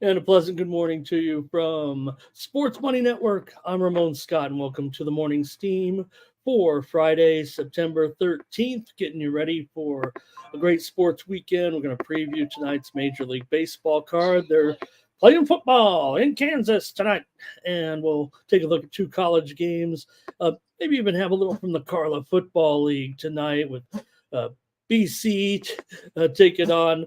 And a pleasant good morning to you from Sports Money Network. I'm Ramon Scott, and welcome to the Morning Steam for Friday, September 13th. Getting you ready for a great sports weekend. We're going to preview tonight's Major League Baseball card. They're playing football in Kansas tonight, and we'll take a look at two college games. Maybe even have a little from the Carla Football League tonight with BC taking on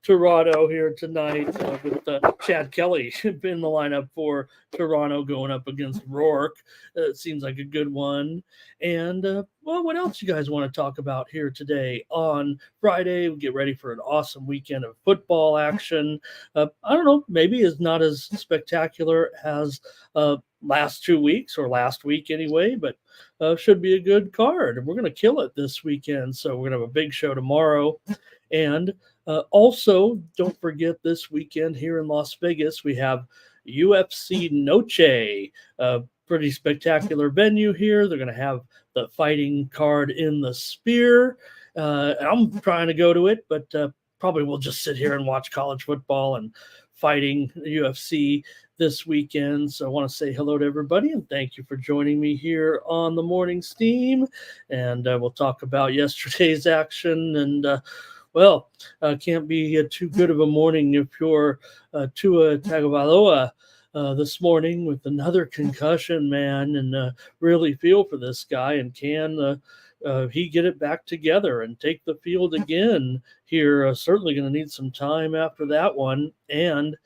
Toronto here tonight with Chad Kelly in the lineup for Toronto going up against Rourke. It seems like a good one. And, well, what else you guys want to talk about here today on Friday? We get ready for an awesome weekend of football action. I don't know, maybe it's not as spectacular as last 2 weeks or last week anyway, but should be a good card. We're going to kill it this weekend, so we're going to have a big show tomorrow. And also, don't forget this weekend here in Las Vegas, we have UFC Noche, a pretty spectacular venue here. They're going to have the fighting card in the Sphere. I'm trying to go to it, but probably we'll just sit here and watch college football and fighting UFC this weekend. So I want to say hello to everybody and thank you for joining me here on the Morning Steam. And we'll talk about yesterday's action. And well, can't be too good of a morning if you're Tua Tagovailoa this morning with another concussion, man, and really feel for this guy. And can he get it back together and take the field again here? Certainly going to need some time after that one. And,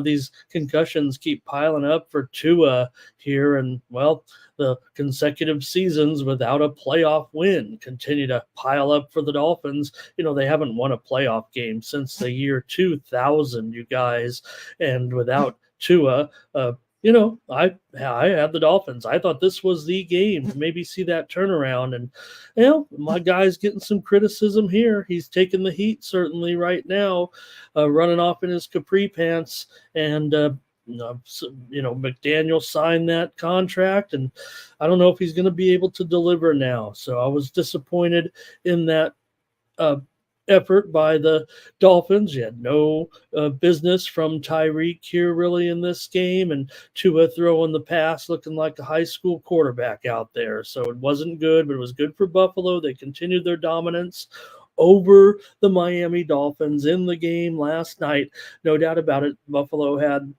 these concussions keep piling up for Tua here. And, well, the consecutive seasons without a playoff win continue to pile up for the Dolphins. They haven't won a playoff game since the year 2000, you guys. And without Tua, I had the Dolphins. I thought this was the game to maybe see that turnaround. And, my guy's getting some criticism here. He's taking the heat certainly right now, running off in his capri pants. And, McDaniel signed that contract, and I don't know if he's going to be able to deliver now. So I was disappointed in that effort by the Dolphins. You had no business from Tyreek here really in this game, and Tua throwing the pass looking like a high school quarterback out there. So it wasn't good, but it was good for Buffalo. They continued their dominance over the Miami Dolphins in the game last night. No doubt about it. Buffalo had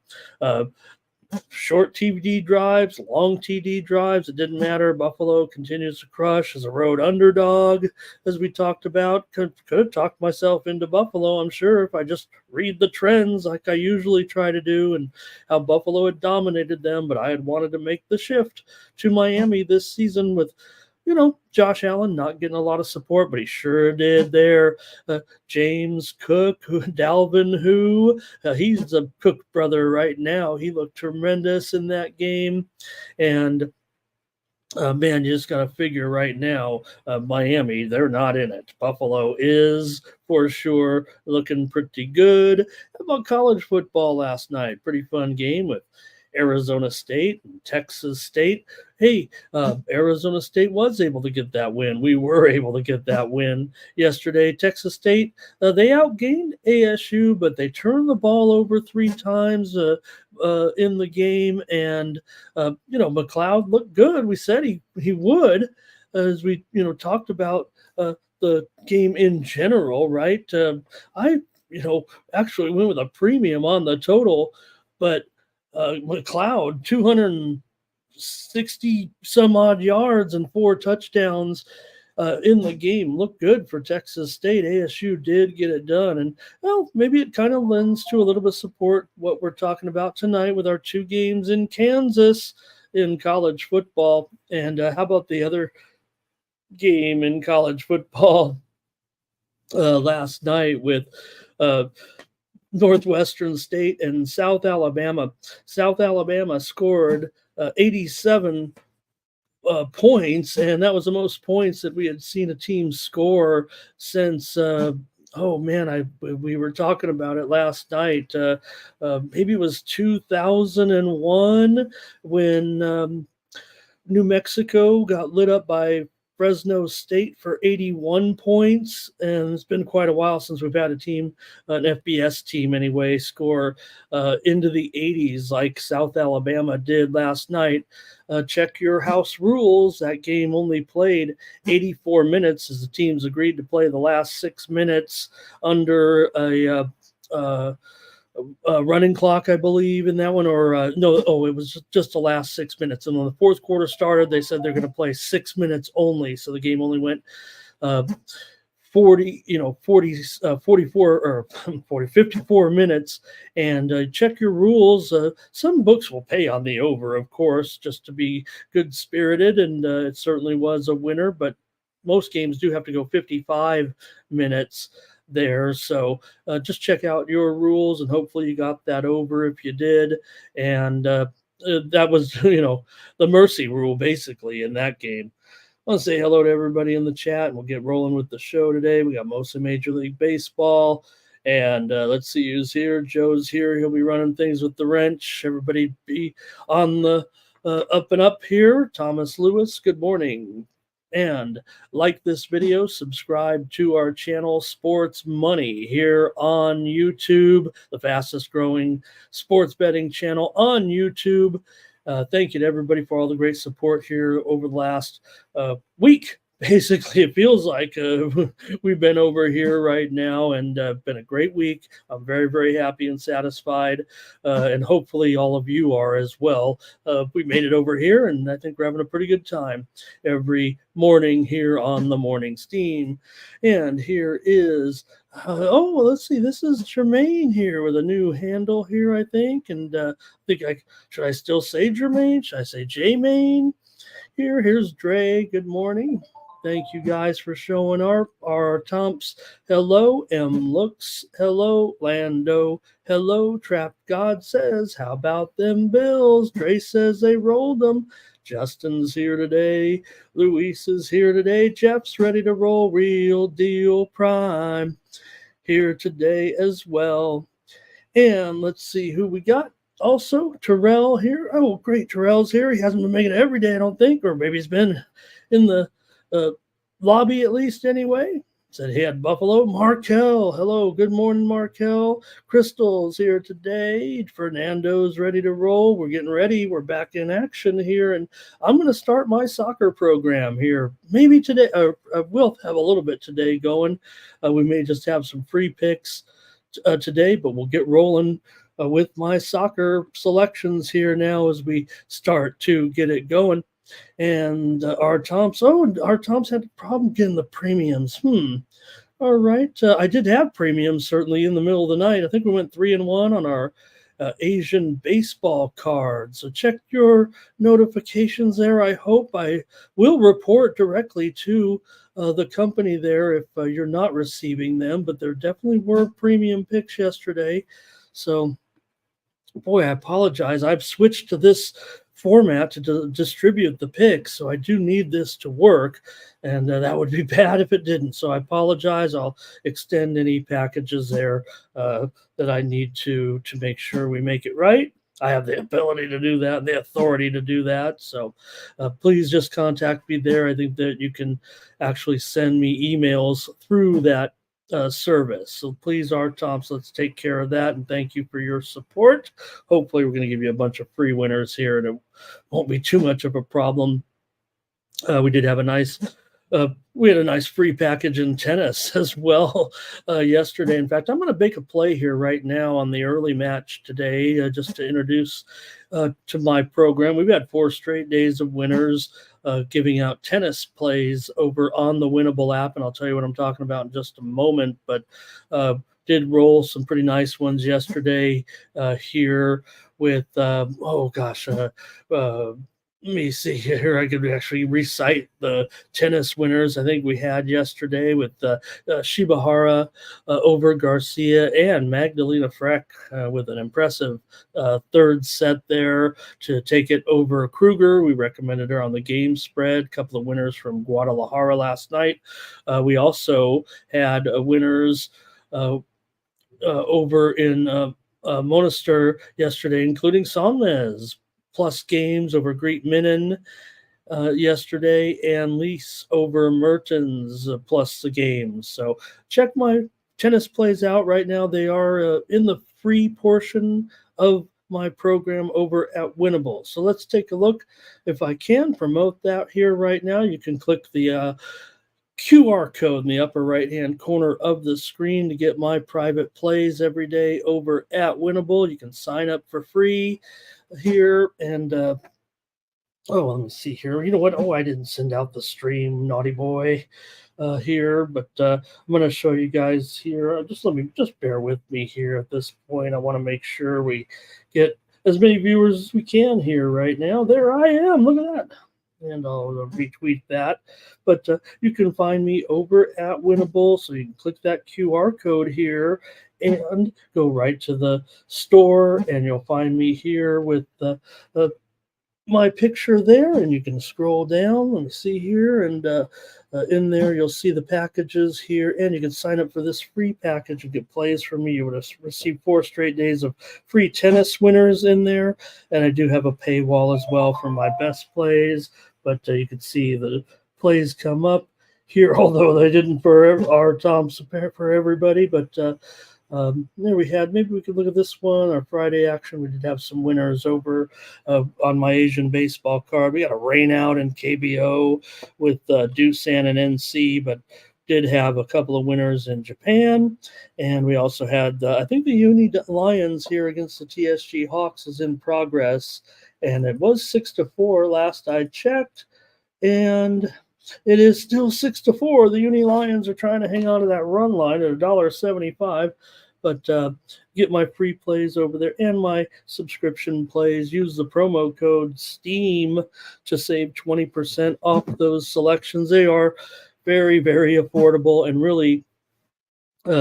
short TD drives, long TD drives. It didn't matter. Buffalo continues to crush as a road underdog, as we talked about. Could have talked myself into Buffalo, I'm sure, if I just read the trends like I usually try to do and how Buffalo had dominated them. But I had wanted to make the shift to Miami this season with Josh Allen not getting a lot of support, but he sure did there. James Cook, Dalvin, he's a Cook brother right now. He looked tremendous in that game. And, man, you just got to figure right now, Miami, they're not in it. Buffalo is for sure looking pretty good. How about college football last night? Pretty fun game with Arizona State and Texas State. Hey, Arizona State was able to get that win. We were able to get that win yesterday. Texas State, they outgained ASU, but they turned the ball over 3 times in the game. And, McLeod looked good. We said he would, as we, talked about the game in general, right? I actually went with a premium on the total but McLeod, 260 some odd yards and 4 touchdowns in the game. Looked good for Texas State. ASU did get it done. And, well, maybe it kind of lends to a little bit of support what we're talking about tonight with our 2 games in Kansas in college football. And how about the other game in college football last night with Northwestern State and South Alabama? South Alabama scored 87 points, and that was the most points that we had seen a team score since. Oh man, we were talking about it last night. Maybe it was 2001 when New Mexico got lit up by Fresno State for 81 points, and it's been quite a while since we've had a team, an FBS team anyway, score into the 80s like South Alabama did last night. Check your house rules. That game only played 84 minutes as the teams agreed to play the last 6 minutes under a running clock, I believe, in that one, or no, it was just the last 6 minutes. And when the fourth quarter started, they said they're going to play 6 minutes only. So the game only went 44 or 54 minutes. And check your rules. Some books will pay on the over, of course, just to be good spirited. And it certainly was a winner, but most games do have to go 55 minutes there. So just check out your rules, and hopefully you got that over if you did. And that was, the mercy rule basically in that game. I want to say hello to everybody in the chat, and we'll get rolling with the show today. We got mostly Major League Baseball. And let's see who's here. Joe's here. He'll be running things with the wrench. Everybody be on the up and up here. Thomas Lewis, good morning. And like this video, subscribe to our channel, Sports Money, here on YouTube, the fastest growing sports betting channel on YouTube. Thank you to everybody for all the great support here over the last week. Basically, it feels like we've been over here right now, and been a great week. I'm very, very happy and satisfied, and hopefully all of you are as well. We made it over here, and I think we're having a pretty good time every morning here on the Morning Steam. And here is, let's see, this is Jermaine here with a new handle here, I think. And should I still say Jermaine? Should I say J-Maine? Here's Dre. Good morning. Thank you guys for showing up. Our Tomps, hello. M looks, hello. Lando, hello. Trap God says, how about them Bills? Dre says they rolled them. Justin's here today. Luis is here today. Jeff's ready to roll. Real Deal Prime here today as well. And let's see who we got. Also, Terrell here. Oh, great. Terrell's here. He hasn't been making it every day, I don't think, or maybe he's been in the lobby at least anyway. Said he had Buffalo. Markel, hello. Good morning, Markel. Crystal's here today. Fernando's ready to roll. We're getting ready. We're back in action here, and I'm going to start my soccer program here. Maybe today, we'll have a little bit today going. We may just have some free picks today, but we'll get rolling with my soccer selections here now as we start to get it going. And our Tom's had a problem getting the premiums. All right. I did have premiums certainly in the middle of the night. I think we went 3-1 on our Asian baseball card. So check your notifications there. I hope I will report directly to the company there if you're not receiving them, but there definitely were premium picks yesterday. So, boy, I apologize. I've switched to this format to distribute the picks, so I do need this to work, and that would be bad if it didn't. So I apologize. I'll extend any packages there that I need to make sure we make it right. I have the ability to do that, the authority to do that. So please just contact me there. I think that you can actually send me emails through that service. So please, our Toms, let's take care of that. And thank you for your support. Hopefully we're going to give you a bunch of free winners here, and it won't be too much of a problem. We did have a nice We had a nice free package in tennis as well yesterday. In fact, I'm going to make a play here right now on the early match today just to introduce to my program. We've had 4 straight days of winners giving out tennis plays over on the Winnable app, and I'll tell you what I'm talking about in just a moment. But did roll some pretty nice ones yesterday here with, oh gosh, let me see here. I could actually recite the tennis winners I think we had yesterday with Shibahara over Garcia and Magdalena Freck with an impressive third set there to take it over Kruger. We recommended her on the game spread. A couple of winners from Guadalajara last night. We also had winners over in Monaster yesterday, including Salmez, plus games over Greet Minen yesterday, and Lease over Mertens plus the games. So check my tennis plays out right now. They are in the free portion of my program over at Winnable. So let's take a look. If I can promote that here right now, you can click the QR code in the upper right hand corner of the screen to get my private plays every day over at Winnable. You can sign up for free here and oh, let me see here. You know what? Oh, I didn't send out the stream, naughty boy, here, but I'm going to show you guys here. Just bear with me here at this point. I want to make sure we get as many viewers as we can here right now. There I am. Look at that. And I'll retweet that. But you can find me over at Winnable. So you can click that QR code here and go right to the store, and you'll find me here with my picture there, and you can scroll down. Let me see here, and in there you'll see the packages here, and you can sign up for this free package and get plays from me. You would have received 4 straight days of free tennis winners in there, and I do have a paywall as well for my best plays. But you can see the plays come up here, although they didn't for our Tom's for everybody, but. There we had, maybe we could look at this one, our Friday action. We did have some winners over on my Asian baseball card. We got a rain out in KBO with Doosan and NC, but did have a couple of winners in Japan. And we also had, I think the Uni Lions here against the TSG Hawks is in progress. And it was 6-4 last I checked. And it is still 6-4. The Uni Lions are trying to hang on to that run line at $1.75. But get my free plays over there and my subscription plays. Use the promo code STEAM to save 20% off those selections. They are very, very affordable and really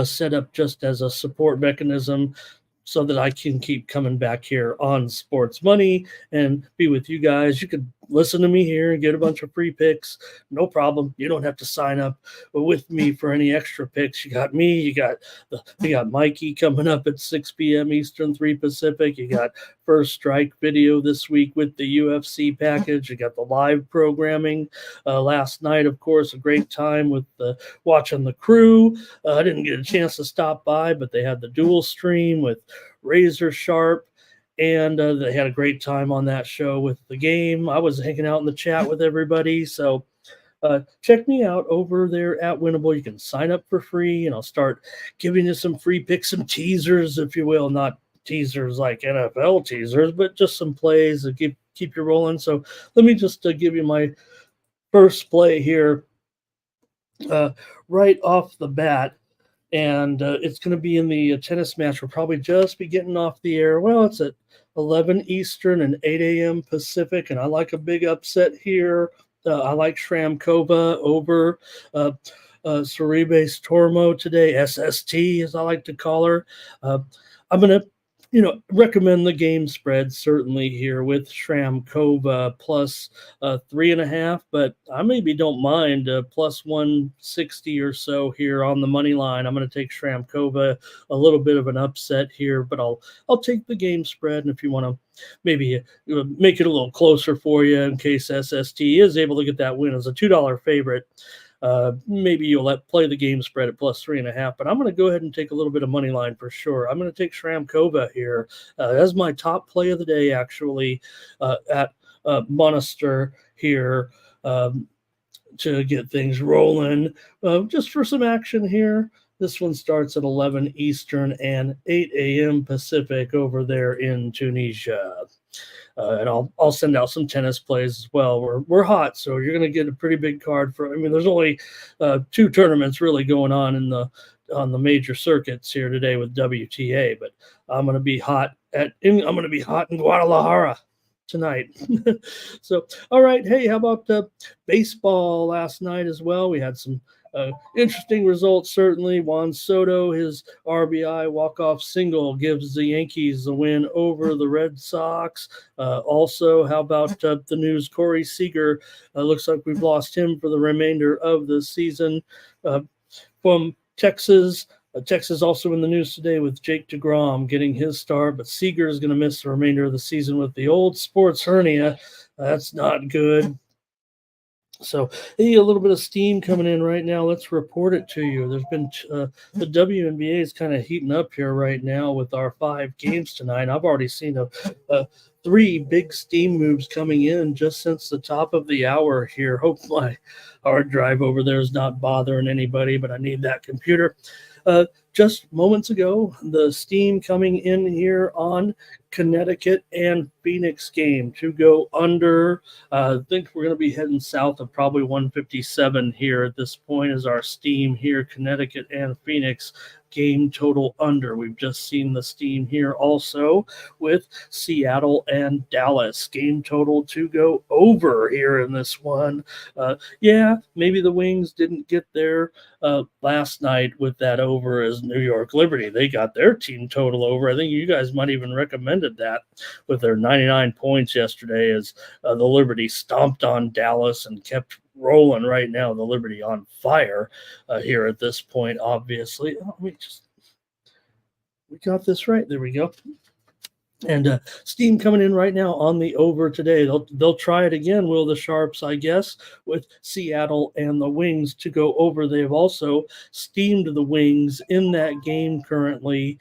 set up just as a support mechanism so that I can keep coming back here on Sports Money and be with you guys. You could listen to me here and get a bunch of free picks. No problem. You don't have to sign up with me for any extra picks. You got me. You got Mikey coming up at 6 p.m. Eastern, 3 Pacific. You got First Strike video this week with the UFC package. You got the live programming last night, of course, a great time with watching the crew. I didn't get a chance to stop by, but they had the dual stream with Razor Sharp, and they had a great time on that show with the game. I was hanging out in the chat with everybody, so check me out over there at Winnable. You can sign up for free, and I'll start giving you some free picks, some teasers, if you will. Not teasers like NFL teasers, but just some plays that keep you rolling. So let me just give you my first play here right off the bat. And it's going to be in the tennis match. We'll probably just be getting off the air. Well, it's at 11 Eastern and 8 a.m. Pacific, and I like a big upset here. I like Shramkova over Sorribes Tormo today, SST as I like to call her. I'm going to recommend the game spread certainly here with Shramkova plus 3.5, but I maybe don't mind plus 160 or so here on the money line. I'm going to take Shramkova, a little bit of an upset here, but I'll take the game spread. And if you want to maybe make it a little closer for you in case SST is able to get that win as a $2 favorite, maybe you'll play the game spread at plus 3.5, but I'm going to go ahead and take a little bit of money line for sure. I'm going to take Shramkova here as my top play of the day, actually, at Monaster here. to get things rolling. Just for some action here. This one starts at 11 Eastern and 8 a.m. Pacific over there in Tunisia. And I'll send out some tennis plays as well. We're hot, so you're going to get a pretty big card for. I mean, there's only two tournaments really going on the major circuits here today with WTA, but I'm going to be hot I'm going to be hot in Guadalajara tonight. So, all right. Hey, how about baseball last night as well? We had some interesting results, certainly. Juan Soto, his RBI walk-off single gives the Yankees the win over the Red Sox. Also, how about the news? Corey Seager, looks like we've lost him for the remainder of the season. From Texas, Texas also in the news today with Jake DeGrom getting his start, but Seager is going to miss the remainder of the season with the old sports hernia. That's not good. So, hey, a little bit of steam coming in right now. Let's report it to you. There's been the WNBA is kind of heating up here right now with our 5 games tonight. I've already seen 3 big steam moves coming in just since the top of the hour here. Hope my hard drive over there is not bothering anybody, but I need that computer. Just moments ago, the steam coming in here on Connecticut and Phoenix game to go under. I think we're going to be heading south of probably 157 here at this point as our steam here, Connecticut and Phoenix game total under. We've just seen the steam here also with Seattle and Dallas game total to go over here in this one. Yeah, maybe the Wings didn't get there last night with that over as New York Liberty. They got their team total over. I think you guys might even recommended that with their 99 points yesterday as the Liberty stomped on Dallas and kept rolling right now. The Liberty on fire here at this point, obviously. Oh, we got this right. There we go. And steam coming in right now on the over today. They'll try it again, will the Sharps, I guess, with Seattle and the Wings to go over. They've also steamed the Wings in that game currently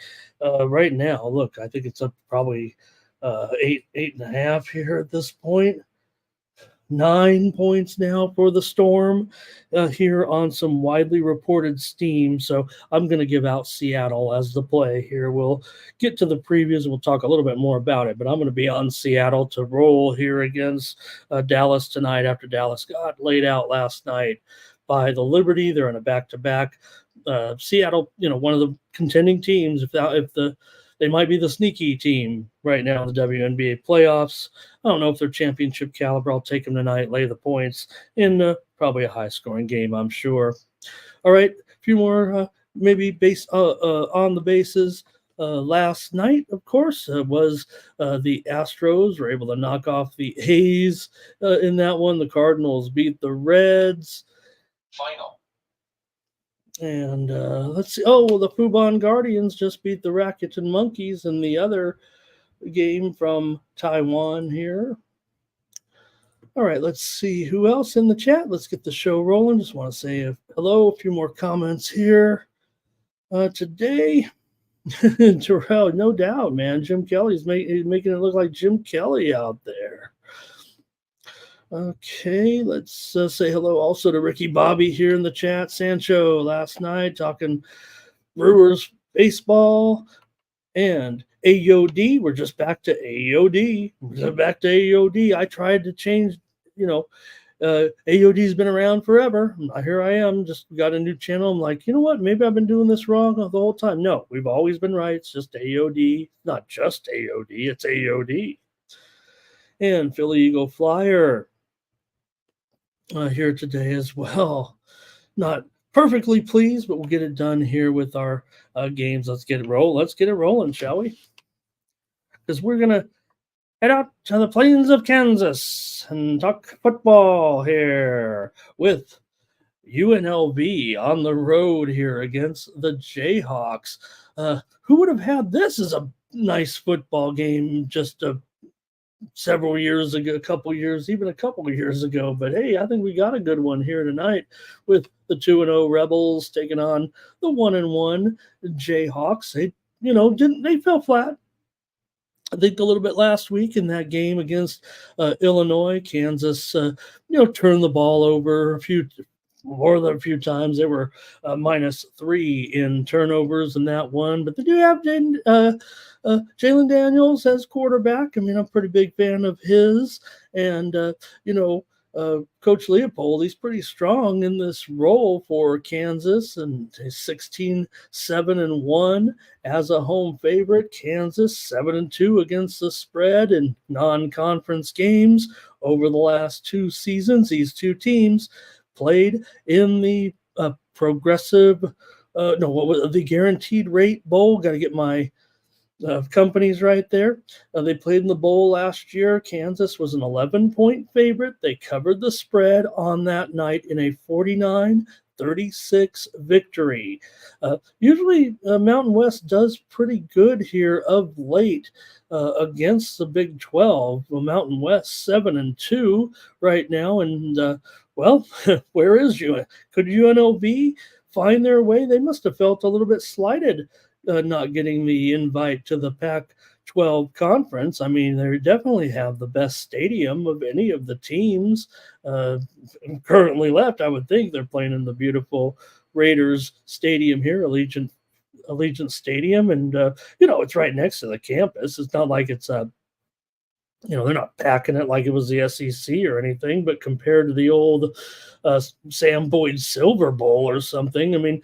right now. Look, I think it's up probably 8.5 here at this point. 9 points now for the Storm here on some widely reported steam. So I'm going to give out Seattle as the play here. We'll get to the previews and we'll talk a little bit more about it. But I'm going to be on Seattle to roll here against Dallas tonight after Dallas got laid out last night by the Liberty. They're in a back-to-back. Seattle, one of the contending teams. They might be the sneaky team right now in the WNBA playoffs. I don't know if they're championship caliber. I'll take them tonight, lay the points in probably a high-scoring game, I'm sure. All right, a few more maybe on the bases. Last night, of course, was the Astros were able to knock off the A's in that one. The Cardinals beat the Reds. Final. And let's see. Oh, well, the Fubon Guardians just beat the Rakuten Monkeys in the other game from Taiwan here. All right, let's see who else in the chat. Let's get the show rolling. Just want to say hello, a few more comments here today. Terrell, no doubt, man. Jim Kelly's making it look like Jim Kelly out there. Okay, let's say hello also to Ricky Bobby here in the chat. Sancho last night talking Brewers baseball and AOD. We're just back to AOD. I tried to change, AOD's been around forever. Here I am, just got a new channel. I'm like, you know what? Maybe I've been doing this wrong the whole time. No, we've always been right. It's just AOD, not just AOD. It's AOD. And Philly Eagle Flyer here today as well. Not perfectly pleased, but we'll get it done here with our games. Let's get it rolling, shall we? Because we're going to head out to the plains of Kansas and talk football here with UNLV on the road here against the Jayhawks. Who would have had this as a nice football game just several years ago, a couple of years ago. But hey, I think we got a good one here tonight with the 2-0 Rebels taking on the 1-1 Jayhawks. They fell flat. I think a little bit last week in that game against Illinois. Kansas, turned the ball over more than a few times. They were -3 in turnovers in that one, but they do have Jalen Daniels as quarterback. I mean, I'm a pretty big fan of his, and you know. Coach Leopold, he's pretty strong in this role for Kansas, and he's 16-7-1 as a home favorite. Kansas 7-2 against the spread in non-conference games over the last 2 seasons. These two teams played in the progressive, no, what was the Guaranteed Rate Bowl? Got to get my companies right there. They played in the bowl last year. Kansas was an 11-point favorite. They covered the spread on that night in a 49-36 victory. Usually, Mountain West does pretty good here of late against the Big 12. Well, Mountain West 7-2 right now, and well, where is you? Could UNLV find their way? They must have felt a little bit slighted not getting the invite to the Pac 12 conference. I mean, they definitely have the best stadium of any of the teams uh, currently left. I would think they're playing in the beautiful Raiders Stadium here, Allegiant Stadium, and it's right next to the campus. It's not like it's a they're not packing it like it was the SEC or anything, but compared to the old Sam Boyd Silver Bowl or something, I mean,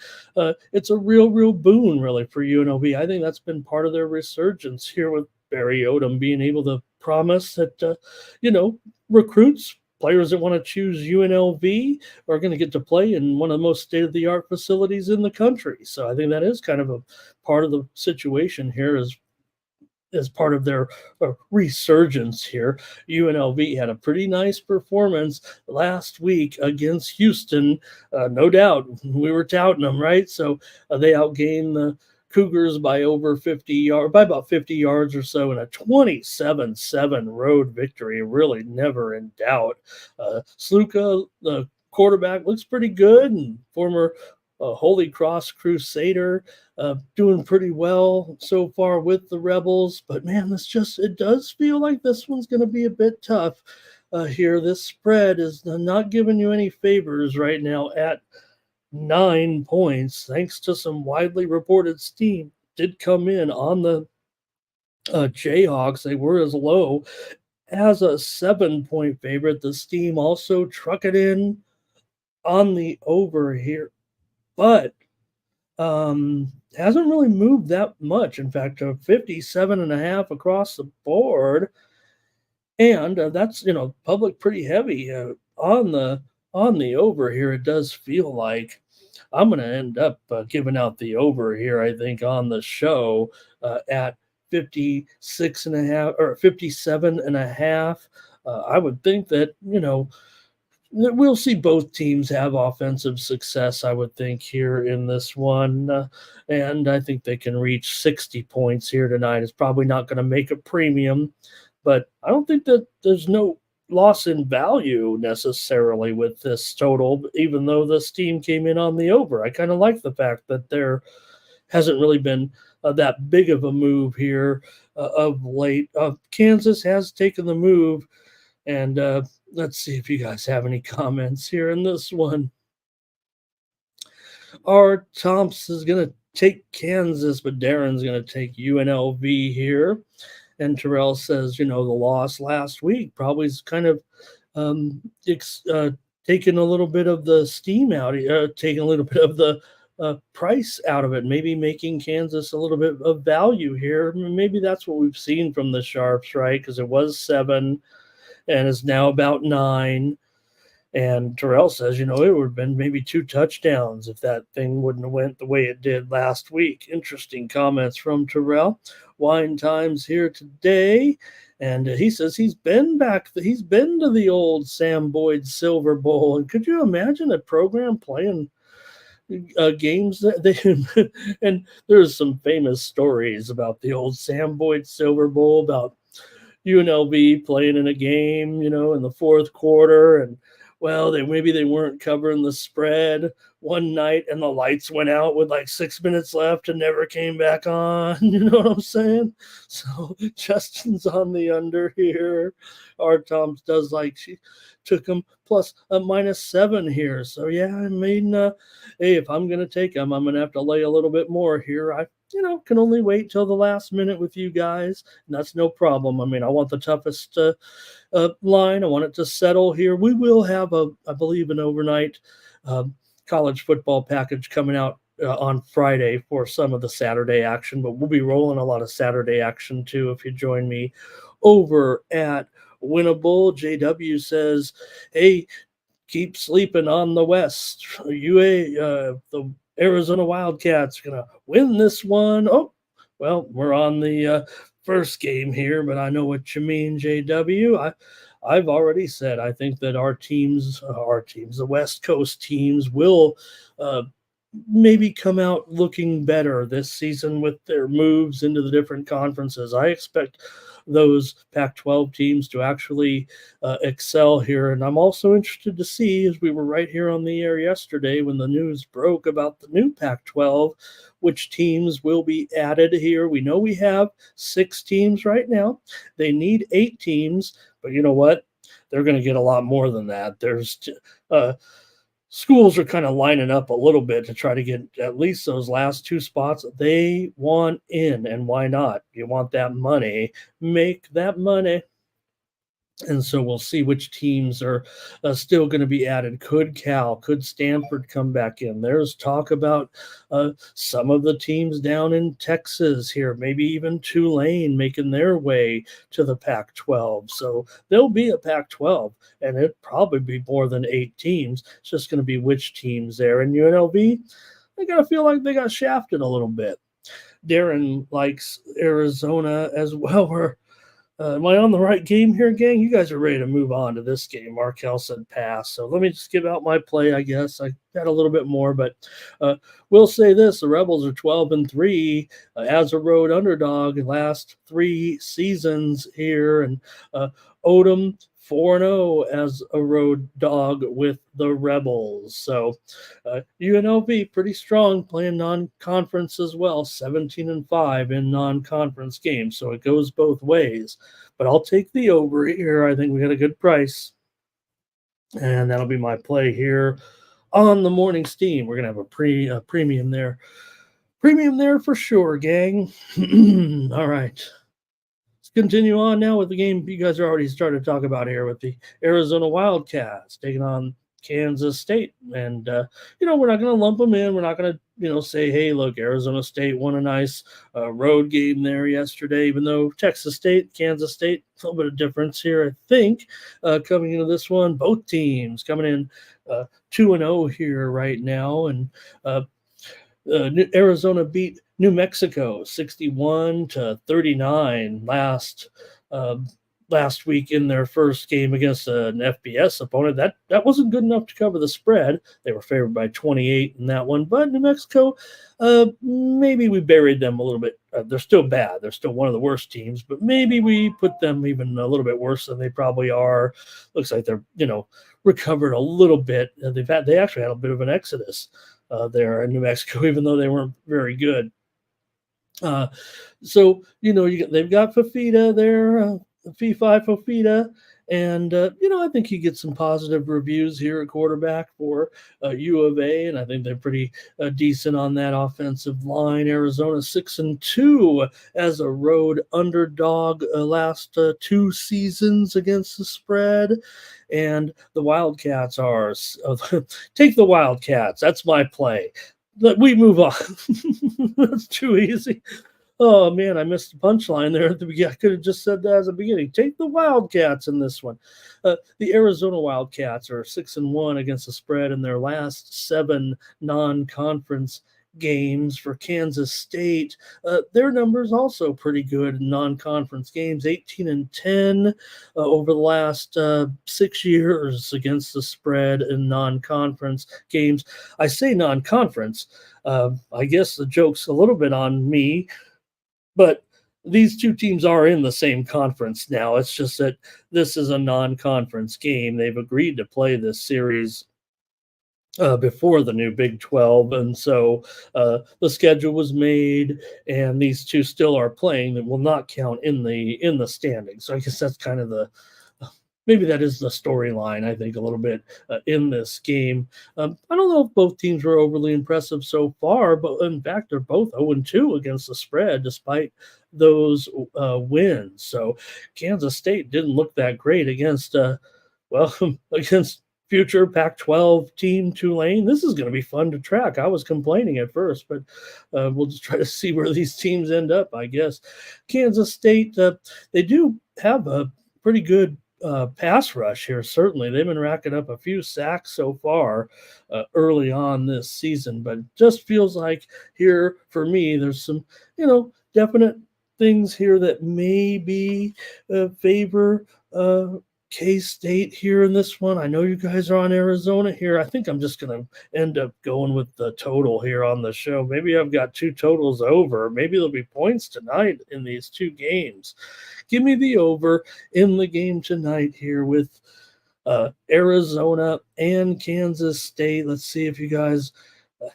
it's a real boon, really, for UNLV. I think that's been part of their resurgence here with Barry Odom being able to promise that, you know, recruits, players that want to choose UNLV are going to get to play in one of the most state of the art facilities in the country. So I think that is kind of a part of the situation here is as part of their resurgence here. UNLV had a pretty nice performance last week against Houston. No doubt, we were touting them, right? So they outgained the Cougars by over 50 yards, by about 50 yards or so in a 27-7 road victory. Really never in doubt. Sluka, the quarterback, looks pretty good, and former Holy Cross Crusader, doing pretty well so far with the Rebels. But man, it does feel like this one's going to be a bit tough here. This spread is not giving you any favors right now at 9 points, thanks to some widely reported steam did come in on the Jayhawks. They were as low as a 7 point favorite. The steam also truck it in on the over here, but hasn't really moved that much. In fact, 57.5 across the board, and that's public pretty heavy on the over here. It does feel like I'm going to end up giving out the over here. I think on the show at 56.5 or 57.5. I would think that we'll see both teams have offensive success, I would think, here in this one. And I think they can reach 60 points here tonight. It's probably not going to make a premium, but I don't think that there's no loss in value necessarily with this total, even though this team came in on the over. I kind of like the fact that there hasn't really been that big of a move here of late. Kansas has taken the move, and let's see if you guys have any comments here in this one. R. Thompson is going to take Kansas, but Darren's going to take UNLV here. And Terrell says, the loss last week probably is kind of taking a little bit of the steam out, taking a little bit of the price out of it, maybe making Kansas a little bit of value here. Maybe that's what we've seen from the Sharps, right? Because it was 7 and is now about 9. And Terrell says, it would have been maybe 2 touchdowns if that thing wouldn't have went the way it did last week. Interesting comments from Terrell. Wine Time's here today, and he says he's been to the old Sam Boyd Silver Bowl. And could you imagine a program playing games that they and there's some famous stories about the old Sam Boyd Silver Bowl, about UNLV playing in a game, in the fourth quarter, and well, maybe they weren't covering the spread one night and the lights went out with like 6 minutes left and never came back on. You know what I'm saying? So Justin's on the under here. Our Tom's does like she took him plus a -7 here. So yeah, I mean, hey, if I'm gonna take him, I'm gonna have to lay a little bit more here. I can only wait till the last minute with you guys, and that's no problem. I mean, I want the toughest line. I want it to settle here. We will have I believe, an overnight um, college football package coming out on Friday for some of the Saturday action, but we'll be rolling a lot of Saturday action too if you join me over at Winnable. JW says, "Hey, keep sleeping on the West. The Arizona Wildcats are gonna win this one." Oh, well, we're on the first game here, but I know what you mean, JW. I've already said I think that our teams, the West Coast teams, will uh, maybe come out looking better this season with their moves into the different conferences. I expect those Pac 12 teams to actually excel here. And I'm also interested to see, as we were right here on the air yesterday when the news broke about the new Pac 12, which teams will be added here. We know we have 6 teams right now, they need 8 teams, but you know what? They're going to get a lot more than that. Uh, Schools are kind of lining up a little bit to try to get at least those last 2 spots. They want in, and why not? You want that money, make that money. And so we'll see which teams are still going to be added. Could Stanford come back in? There's talk about some of the teams down in Texas here, maybe even Tulane making their way to the Pac 12. So there'll be a Pac 12, and it'll probably be more than 8 teams. It's just going to be which teams there. And UNLV, I got to feel like they got shafted a little bit. Darren likes Arizona as well. Am I on the right game here, gang? You guys are ready to move on to this game. Markel said pass. So let me just give out my play, I guess. I got a little bit more, but uh, we'll say this. The Rebels are 12-3 as a road underdog last 3 seasons here. And Odom 4-0 as a road dog with the Rebels. So UNLV pretty strong playing non-conference as well, 17-5 in non-conference games. So it goes both ways. But I'll take the over here. I think we got a good price. And that'll be my play here on the morning steam. We're gonna have a premium there. Premium there for sure, gang. All right. Let's continue on now with the game you guys are already started to talk about here with the Arizona Wildcats taking on Kansas State. And, we're not going to lump them in. We're not going to, say, hey, look, Arizona State won a nice road game there yesterday, even though Texas State, Kansas State, a little bit of difference here, I think, coming into this one. Both teams coming in 2-0 here right now. And Arizona beat New Mexico 61-39 uh, last week in their first game against an FBS opponent. That wasn't good enough to cover the spread. They were favored by 28 in that one, but New Mexico, maybe we buried them a little bit. They're still bad. They're still one of the worst teams, but maybe we put them even a little bit worse than they probably are. Looks like they're recovered a little bit. They actually had a bit of an exodus there in New Mexico, even though they weren't very good. So they've got Fafita there, Fee-Fi Fafita, and I think he gets some positive reviews here at quarterback for U of A, and I think they're pretty decent on that offensive line. Arizona 6-2 as a road underdog last 2 seasons against the spread. And the Wildcats are take the Wildcats. That's my play. We move on. That's too easy. Oh man, I missed the punchline there at the beginning. I could have just said that as a beginning. Take the Wildcats in this one. The Arizona Wildcats are 6-1 against the spread in their last 7 non-conference games. For Kansas State, their numbers also pretty good in non-conference games, 18-10 over the last 6 years against the spread in non-conference games. I say non-conference. I guess the joke's a little bit on me, but these two teams are in the same conference now. It's just that this is a non-conference game. They've agreed to play this series before the new Big 12. And so the schedule was made, and these two still are playing that will not count in the standings. So I guess that's kind of the maybe that is the storyline, I think, a little bit in this game. I don't know if both teams were overly impressive so far, but in fact, they're both 0-2 against the spread despite those wins. So Kansas State didn't look that great against, well, against future Pac 12 team Tulane. This is going to be fun to track. I was complaining at first, but we'll just try to see where these teams end up, I guess. Kansas State, they do have a pretty good pass rush here. Certainly, they've been racking up a few sacks so far early on this season, but it just feels like here for me, there's some, definite things here that maybe favor K-State here in this one. I know you guys are on Arizona here. I think I'm just going to end up going with the total here on the show. Maybe I've got two totals over. Maybe there'll be points tonight in these two games. Give me the over in the game tonight here with Arizona and Kansas State. Let's see if you guys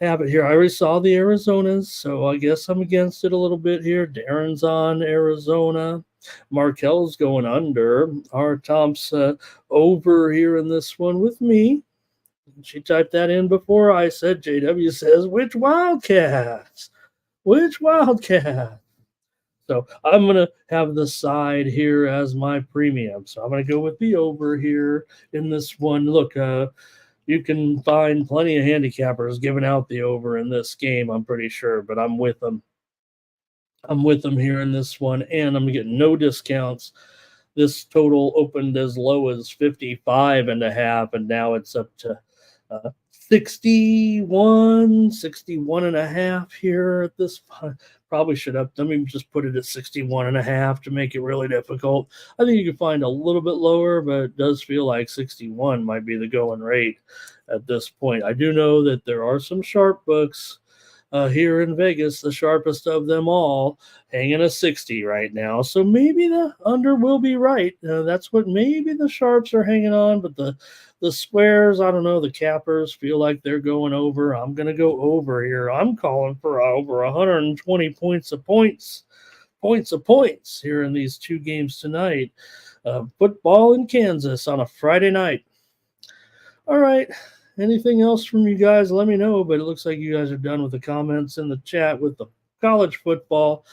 have it here. I already saw the Arizonas, so I guess I'm against it a little bit here. Darren's on Arizona. Markel's going under. R. Tom's over here in this one with me. She typed that in before I said. JW says, which Wildcats? Which Wildcats? So I'm going to have the side here as my premium. So I'm going to go with the over here in this one. Look, you can find plenty of handicappers giving out the over in this game, I'm pretty sure, but I'm with them. I'm with them here in this one, and I'm getting no discounts. This total opened as low as 55.5, and now it's up to 61.5 here at this point. Probably should have, let me just put it at 61.5 to make it really difficult. I think you can find a little bit lower, but it does feel like 61 might be the going rate at this point. I do know that there are some sharp books here in Vegas, the sharpest of them all, hanging a 60 right now. So maybe the under will be right. That's what maybe the sharps are hanging on, but the squares, I don't know, the cappers feel like they're going over. I'm going to go over here. I'm calling for over 120 points here in these two games tonight. Football in Kansas on a Friday night. All right. Anything else from you guys, let me know. But it looks like you guys are done with the comments in the chat with the college football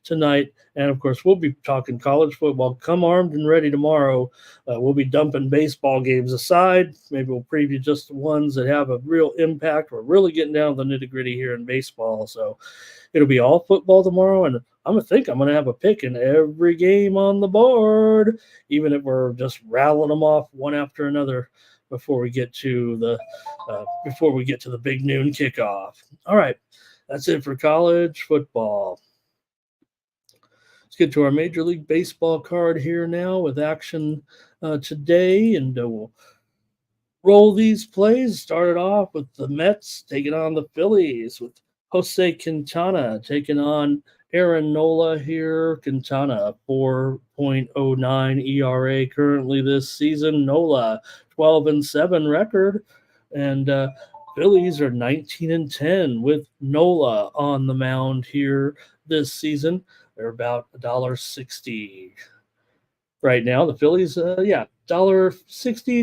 tonight. And, of course, we'll be talking college football. Come armed and ready tomorrow. We'll be dumping baseball games aside. Maybe we'll preview just the ones that have a real impact. We're really getting down to the nitty-gritty here in baseball. So it'll be all football tomorrow. And I'm going to have a pick in every game on the board, even if we're just rattling them off one after another before we get to the big noon kickoff. All right, that's it for college football. Let's get to our Major League Baseball card here now with action today, and we'll roll these plays. Started off with the Mets taking on the Phillies with Jose Quintana taking on Aaron Nola here. Quintana, 4.09 ERA currently this season. Nola, 12-7 record. And Phillies are 19-10 with Nola on the mound here this season. They're about $1.60 right now. The Phillies, $1.60,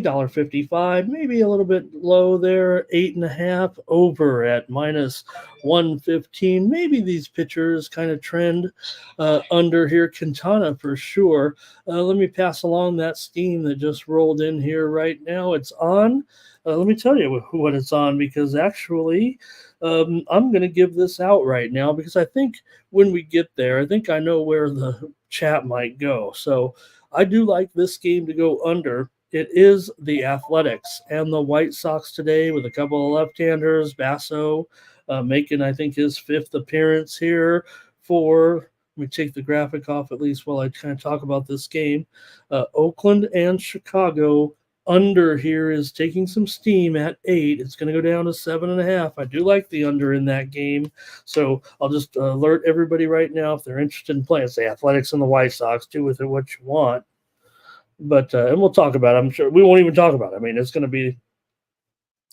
$1.55, maybe a little bit low there, 8.5 over at -115. Maybe these pitchers kind of trend under here. Quintana for sure. Let me pass along that steam that just rolled in here right now. It's on. Let me tell you what it's on, because actually I'm going to give this out right now, because I think when we get there, I think I know where the chat might go. So I do like this game to go under. It is the Athletics and the White Sox today with a couple of left-handers. Basso making, I think, his fifth appearance here for, let me take the graphic off at least while I kind of talk about this game. Oakland and Chicago under here is taking some steam at 8. It's going to go down to 7.5. I do like the under in that game. So I'll just alert everybody right now if they're interested in playing, say, Athletics and the White Sox, do with it what you want. But, and we'll talk about it. I'm sure we won't even talk about it. I mean, it's going to be,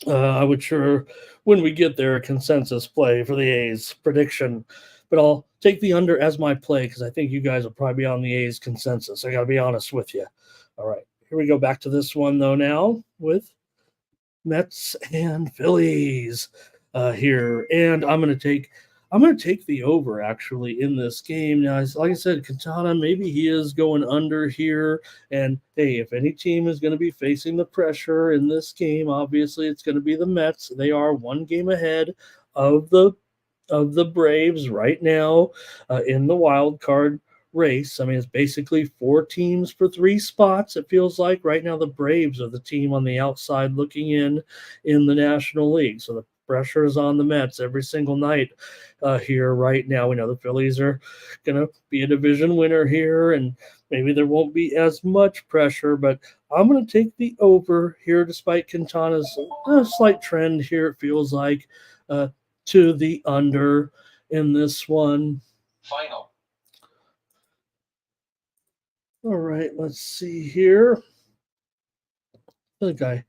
I would sure, when we get there, a consensus play for the A's prediction. But I'll take the under as my play because I think you guys will probably be on the A's consensus. I got to be honest with you. All right. Here we go back to this one, though, now with Mets and Phillies here. And I'm going to take the over, actually, in this game. Now, like I said, Quintana, maybe he is going under here. And, hey, if any team is going to be facing the pressure in this game, obviously it's going to be the Mets. They are one game ahead of the Braves right now in the wild card race. I mean, it's basically 4 teams for 3 spots. It feels like right now the Braves are the team on the outside looking in the National League. So the pressure is on the Mets every single night here right now. We know the Phillies are going to be a division winner here, and maybe there won't be as much pressure, but I'm going to take the over here despite Quintana's slight trend here, it feels like, to the under in this one. Final. All right, let's see here. I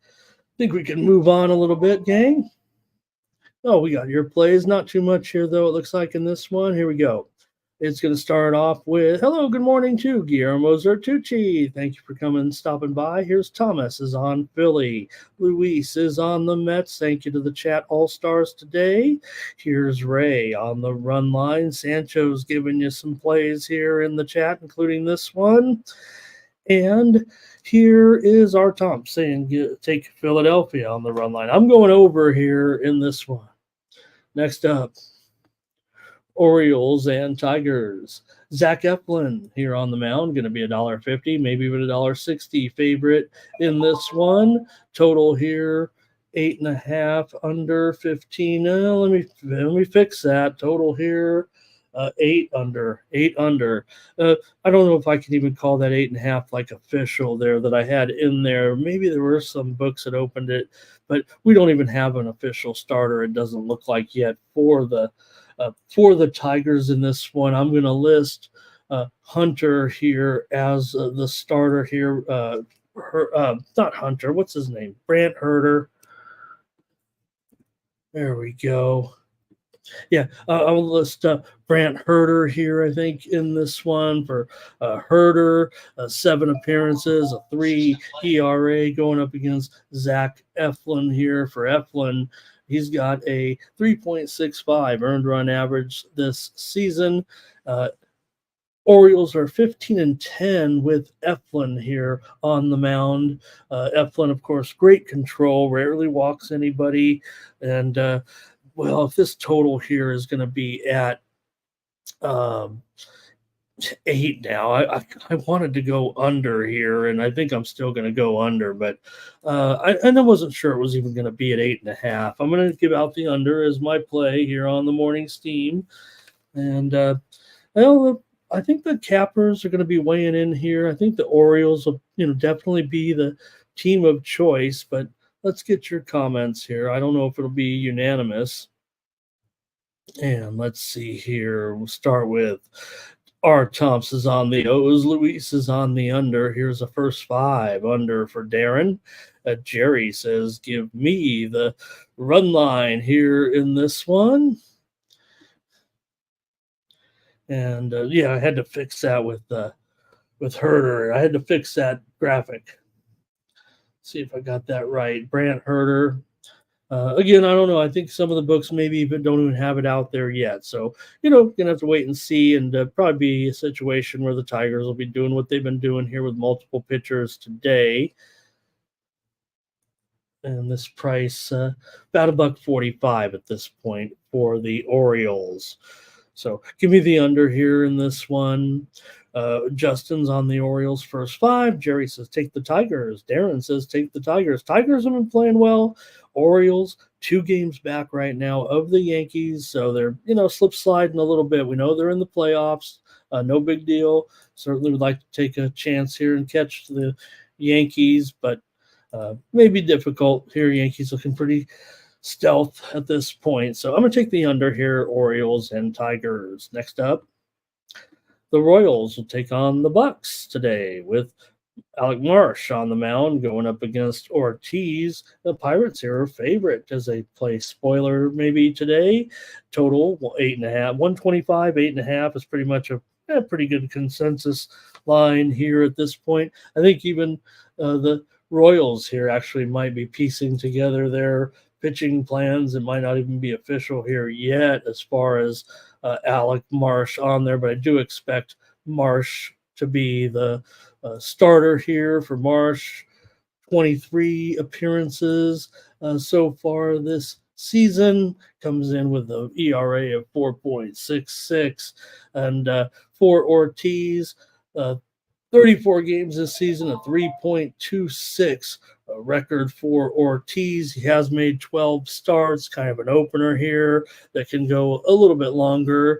think we can move on a little bit, gang. Oh, we got your plays. Not too much here, though, it looks like in this one. Here we go. It's going to start off with, hello, good morning to Guillermo Zertucci. Thank you for coming, stopping by. Here's Thomas is on Philly. Luis is on the Mets. Thank you to the chat all-stars today. Here's Ray on the run line. Sancho's giving you some plays here in the chat, including this one. And here is our Tom saying take Philadelphia on the run line. I'm going over here in this one. Next up, Orioles and Tigers. Zach Eflin here on the mound, going to be $1.50, maybe even $1.60 favorite in this one. Total here 8.5, under 15. Let me fix that. Total here 8 under. I don't know if I can even call that 8.5 like official there that I had in there. Maybe there were some books that opened it, but we don't even have an official starter. It doesn't look like yet for the Tigers in this one. I'm going to list Hunter here as the starter here. Not Hunter. What's his name? Brant Herter. There we go. Yeah, I'll list Brant Herter here, I think, in this one for Herter, 7 appearances, a 3 ERA going up against Zach Eflin here for Eflin. He's got a 3.65 earned run average this season. Orioles are 15-10 with Eflin here on the mound. Eflin, of course, great control, rarely walks anybody. And, well, if this total here is going to be at 8 now, I wanted to go under here, and I think I'm still going to go under, but I wasn't sure it was even going to be at 8.5. I'm going to give out the under as my play here on the morning steam. And, I think the Cappers are going to be weighing in here. I think the Orioles will, definitely be the team of choice, but let's get your comments here. I don't know if it'll be unanimous. And let's see here. We'll start with R. Thompson's on the O's. Luis is on the under. Here's the first 5 under for Darren. Jerry says, give me the run line here in this one. And I had to fix that with Herter. I had to fix that graphic. See if I got that right. Brant Herter. Again, I don't know. I think some of the books maybe even don't even have it out there yet. So, going to have to wait and see, and probably be a situation where the Tigers will be doing what they've been doing here with multiple pitchers today. And this price, about $1.45 at this point for the Orioles. So give me the under here in this one. Justin's on the Orioles first 5. Jerry says take the Tigers. Darren says take the Tigers. Tigers have been playing well. Orioles 2 games back right now of the Yankees, so they're slip sliding a little bit. We know they're in the playoffs. No big deal. Certainly would like to take a chance here and catch the Yankees, but may be difficult here. Yankees looking pretty stealth at this point. So I'm going to take the under here, Orioles and Tigers. Next up, the Royals will take on the Bucks today with Alec Marsh on the mound going up against Ortiz. The Pirates here are favorite as they play spoiler maybe today. Total 8.5, 125, 8.5 is pretty much a pretty good consensus line here at this point. I think even the Royals here actually might be piecing together their pitching plans. It might not even be official here yet as far as Alec Marsh on there, but I do expect Marsh to be the starter here for Marsh. 23 appearances so far this season, comes in with an ERA of 4.66. And for Ortiz, 34 games this season, a 3.26 record for Ortiz. He has made 12 starts, kind of an opener here that can go a little bit longer.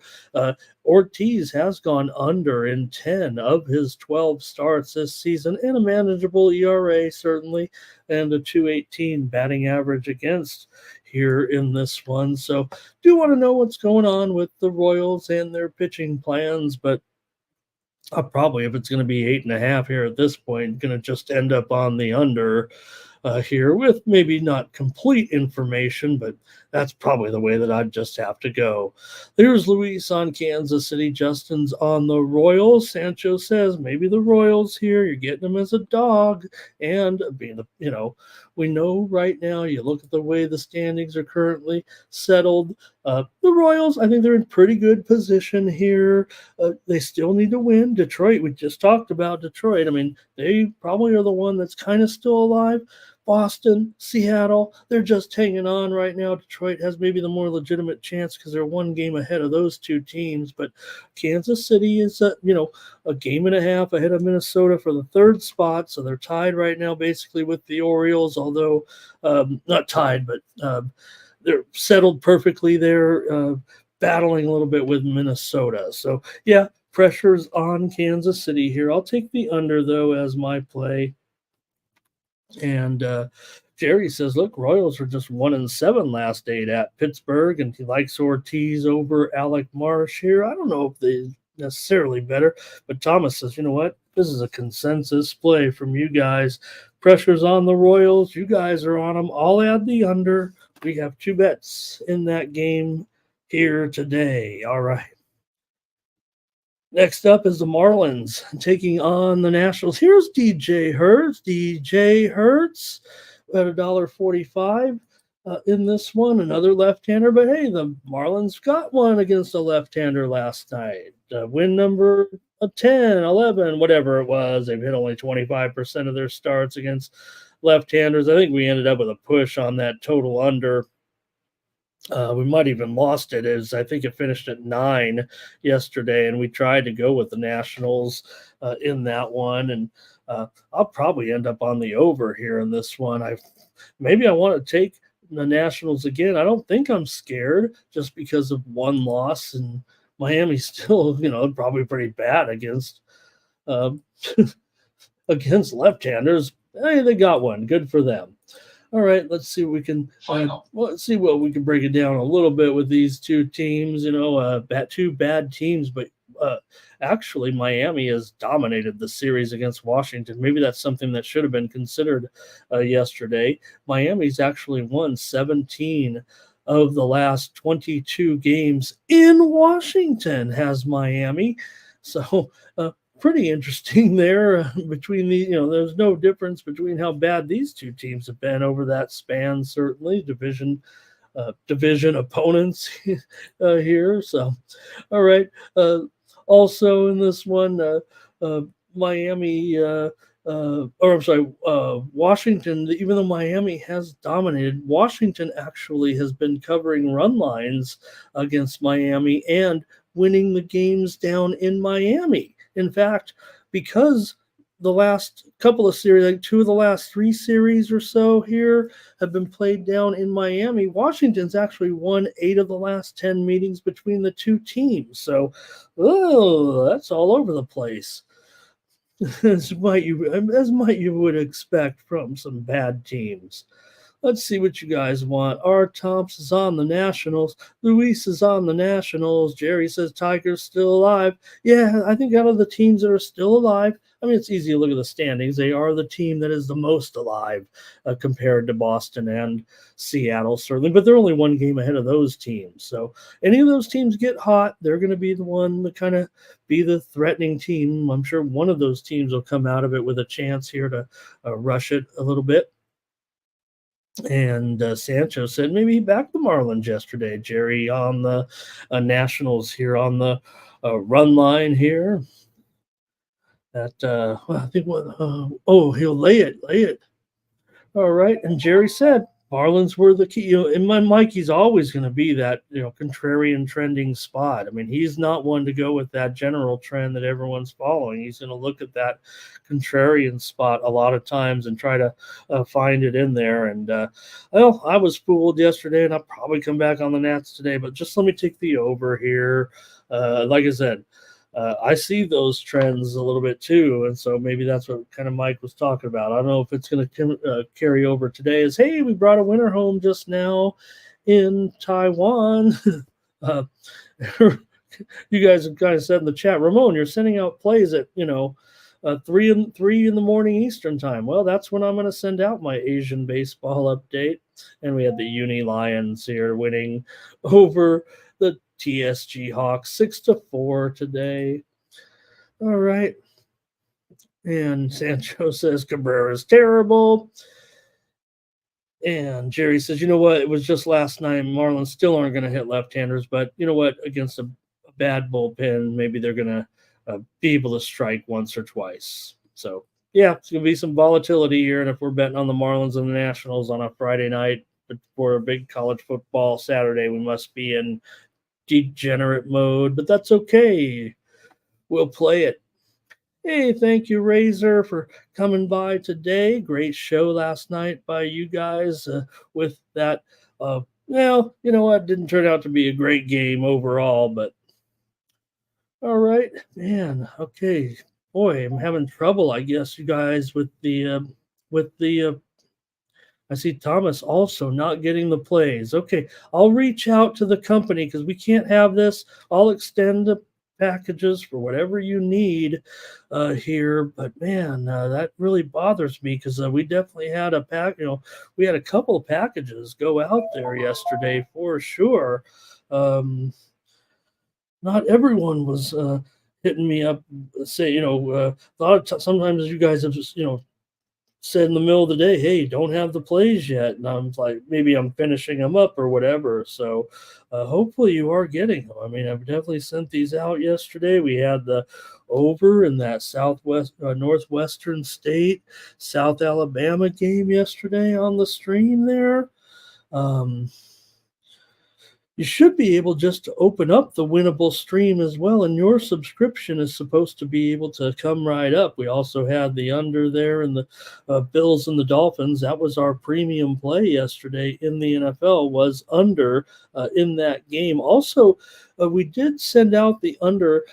Ortiz has gone under in 10 of his 12 starts this season, and a manageable ERA, certainly, and a 218 batting average against here in this one. So, do want to know what's going on with the Royals and their pitching plans, but probably, if it's going to be 8.5 here at this point, going to just end up on the under here with maybe not complete information, but that's probably the way that I'd just have to go. There's Luis on Kansas City. Justin's on the Royals. Sancho says maybe the Royals here. You're getting them as a dog, and being we know right now. You look at the way the standings are currently settled. The Royals, I think they're in pretty good position here. They still need to win. Detroit, we just talked about Detroit. I mean, they probably are the one that's kind of still alive. Boston, Seattle, they're just hanging on right now. Detroit has maybe the more legitimate chance because they're one game ahead of those two teams. But Kansas City is, a game and a half ahead of Minnesota for the third spot. So they're tied right now basically with the Orioles, although not tied, but they're settled perfectly there, battling a little bit with Minnesota. So, yeah, pressure's on Kansas City here. I'll take the under, though, as my play. And Jerry says, look, Royals were just 1-7 last date at Pittsburgh, and he likes Ortiz over Alec Marsh here. I don't know if they necessarily better, but Thomas says, you know what? This is a consensus play from you guys. Pressure's on the Royals. You guys are on them. I'll add the under. We have 2 bets in that game here today. All right. Next up is the Marlins taking on the Nationals. Here's DJ Hertz. DJ Hertz at $1.45 in this one. Another left-hander, but hey, the Marlins got one against a left-hander last night. Win number 10, 11, whatever it was. They've hit only 25% of their starts against left-handers. I think we ended up with a push on that total under. We might even lost it, as I think it finished at 9 yesterday, and we tried to go with the Nationals in that one, and I'll probably end up on the over here in this one. Maybe I want to take the Nationals again. I don't think I'm scared just because of one loss, and Miami's still, probably pretty bad against against left-handers. Hey, they got one. Good for them. All right, let's see what we can. Let's see what we can break it down a little bit with these two teams. Two bad teams, but actually Miami has dominated the series against Washington. Maybe that's something that should have been considered yesterday. Miami's actually won 17 of the last 22 games in Washington. Has Miami, so. Pretty interesting there between the, there's no difference between how bad these two teams have been over that span, certainly division opponents here. So, all right. Also in this one, Miami, Washington, even though Miami has dominated, Washington actually has been covering run lines against Miami and winning the games down in Miami. In fact, because the last couple of series, like 2 of the last 3 series or so here have been played down in Miami, Washington's actually won 8 of the last 10 meetings between the two teams. So, that's all over the place. as might you would expect from some bad teams. Let's see what you guys want. R. Thompson is on the Nationals. Luis is on the Nationals. Jerry says Tigers still alive. Yeah, I think out of the teams that are still alive, I mean, it's easy to look at the standings. They are the team that is the most alive compared to Boston and Seattle, certainly, but they're only one game ahead of those teams. So any of those teams get hot, they're going to be the one to kind of be the threatening team. I'm sure one of those teams will come out of it with a chance here to rush it a little bit. And Sancho said maybe he backed the Marlins yesterday. Jerry on the Nationals here on the run line here. That well, I think what oh, he'll lay it. All right. And Jerry said Marlins were the key. In my Mikey's always going to be that, contrarian trending spot. I mean, he's not one to go with that general trend that everyone's following. He's going to look at that contrarian spot a lot of times and try to find it in there. And, well, I was fooled yesterday, and I'll probably come back on the Nats today, but just let me take the over here. Like I said, I see those trends a little bit too, and so maybe that's what kind of Mike was talking about. I don't know if it's going to carry over today. Is hey, we brought a winner home just now in Taiwan. uh, you guys have kind of said in the chat, Ramon, you're sending out plays at 3 in the morning Eastern time. Well, that's when I'm going to send out my Asian baseball update. And we had the Uni Lions here winning over the TSG Hawks 6-4 today. All right. And Sancho says Cabrera is terrible. And Jerry says, you know what? It was just last night. Marlins still aren't going to hit left-handers, but you know what? Against a bad bullpen, maybe they're going to be able to strike once or twice. So, yeah, it's going to be some volatility here. And if we're betting on the Marlins and the Nationals on a Friday night for a big college football Saturday, we must be in degenerate mode, but that's okay. We'll play it. Hey, thank you, Razor, for coming by today. Great show last night by you guys with that. Well, you know what? Didn't turn out to be a great game overall, but all right, man. Okay, boy, I'm having trouble, I guess, you guys, with the I see Thomas also not getting the plays. Okay, I'll reach out to the company because we can't have this. I'll extend the packages for whatever you need here. But man, that really bothers me because we definitely had a pack. We had a couple of packages go out there yesterday for sure. Not everyone was hitting me up. Say, a lot of sometimes you guys have just said in the middle of the day, hey, don't have the plays yet. And I'm like, maybe I'm finishing them up or whatever. So hopefully you are getting them. I mean, I've definitely sent these out yesterday. We had the over in that northwestern state, South Alabama game yesterday on the stream there. You should be able just to open up the winnable stream as well, and your subscription is supposed to be able to come right up. We also had the under there and the Bills and the Dolphins. That was our premium play yesterday in the NFL, was under in that game. Also, we did send out the under.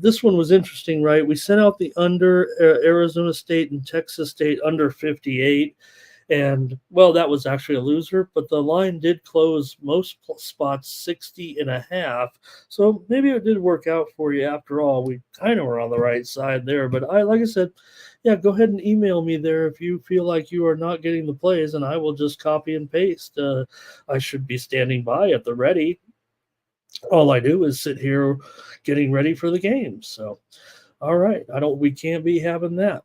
This one was interesting, right? We sent out the under Arizona State and Texas State under 58. And, well, that was actually a loser, but the line did close most spots 60.5. So maybe it did work out for you after all. We kind of were on the right side there. But like I said, yeah, go ahead and email me there if you feel like you are not getting the plays, and I will just copy and paste. I should be standing by at the ready. All I do is sit here getting ready for the game. So, all right. We can't be having that.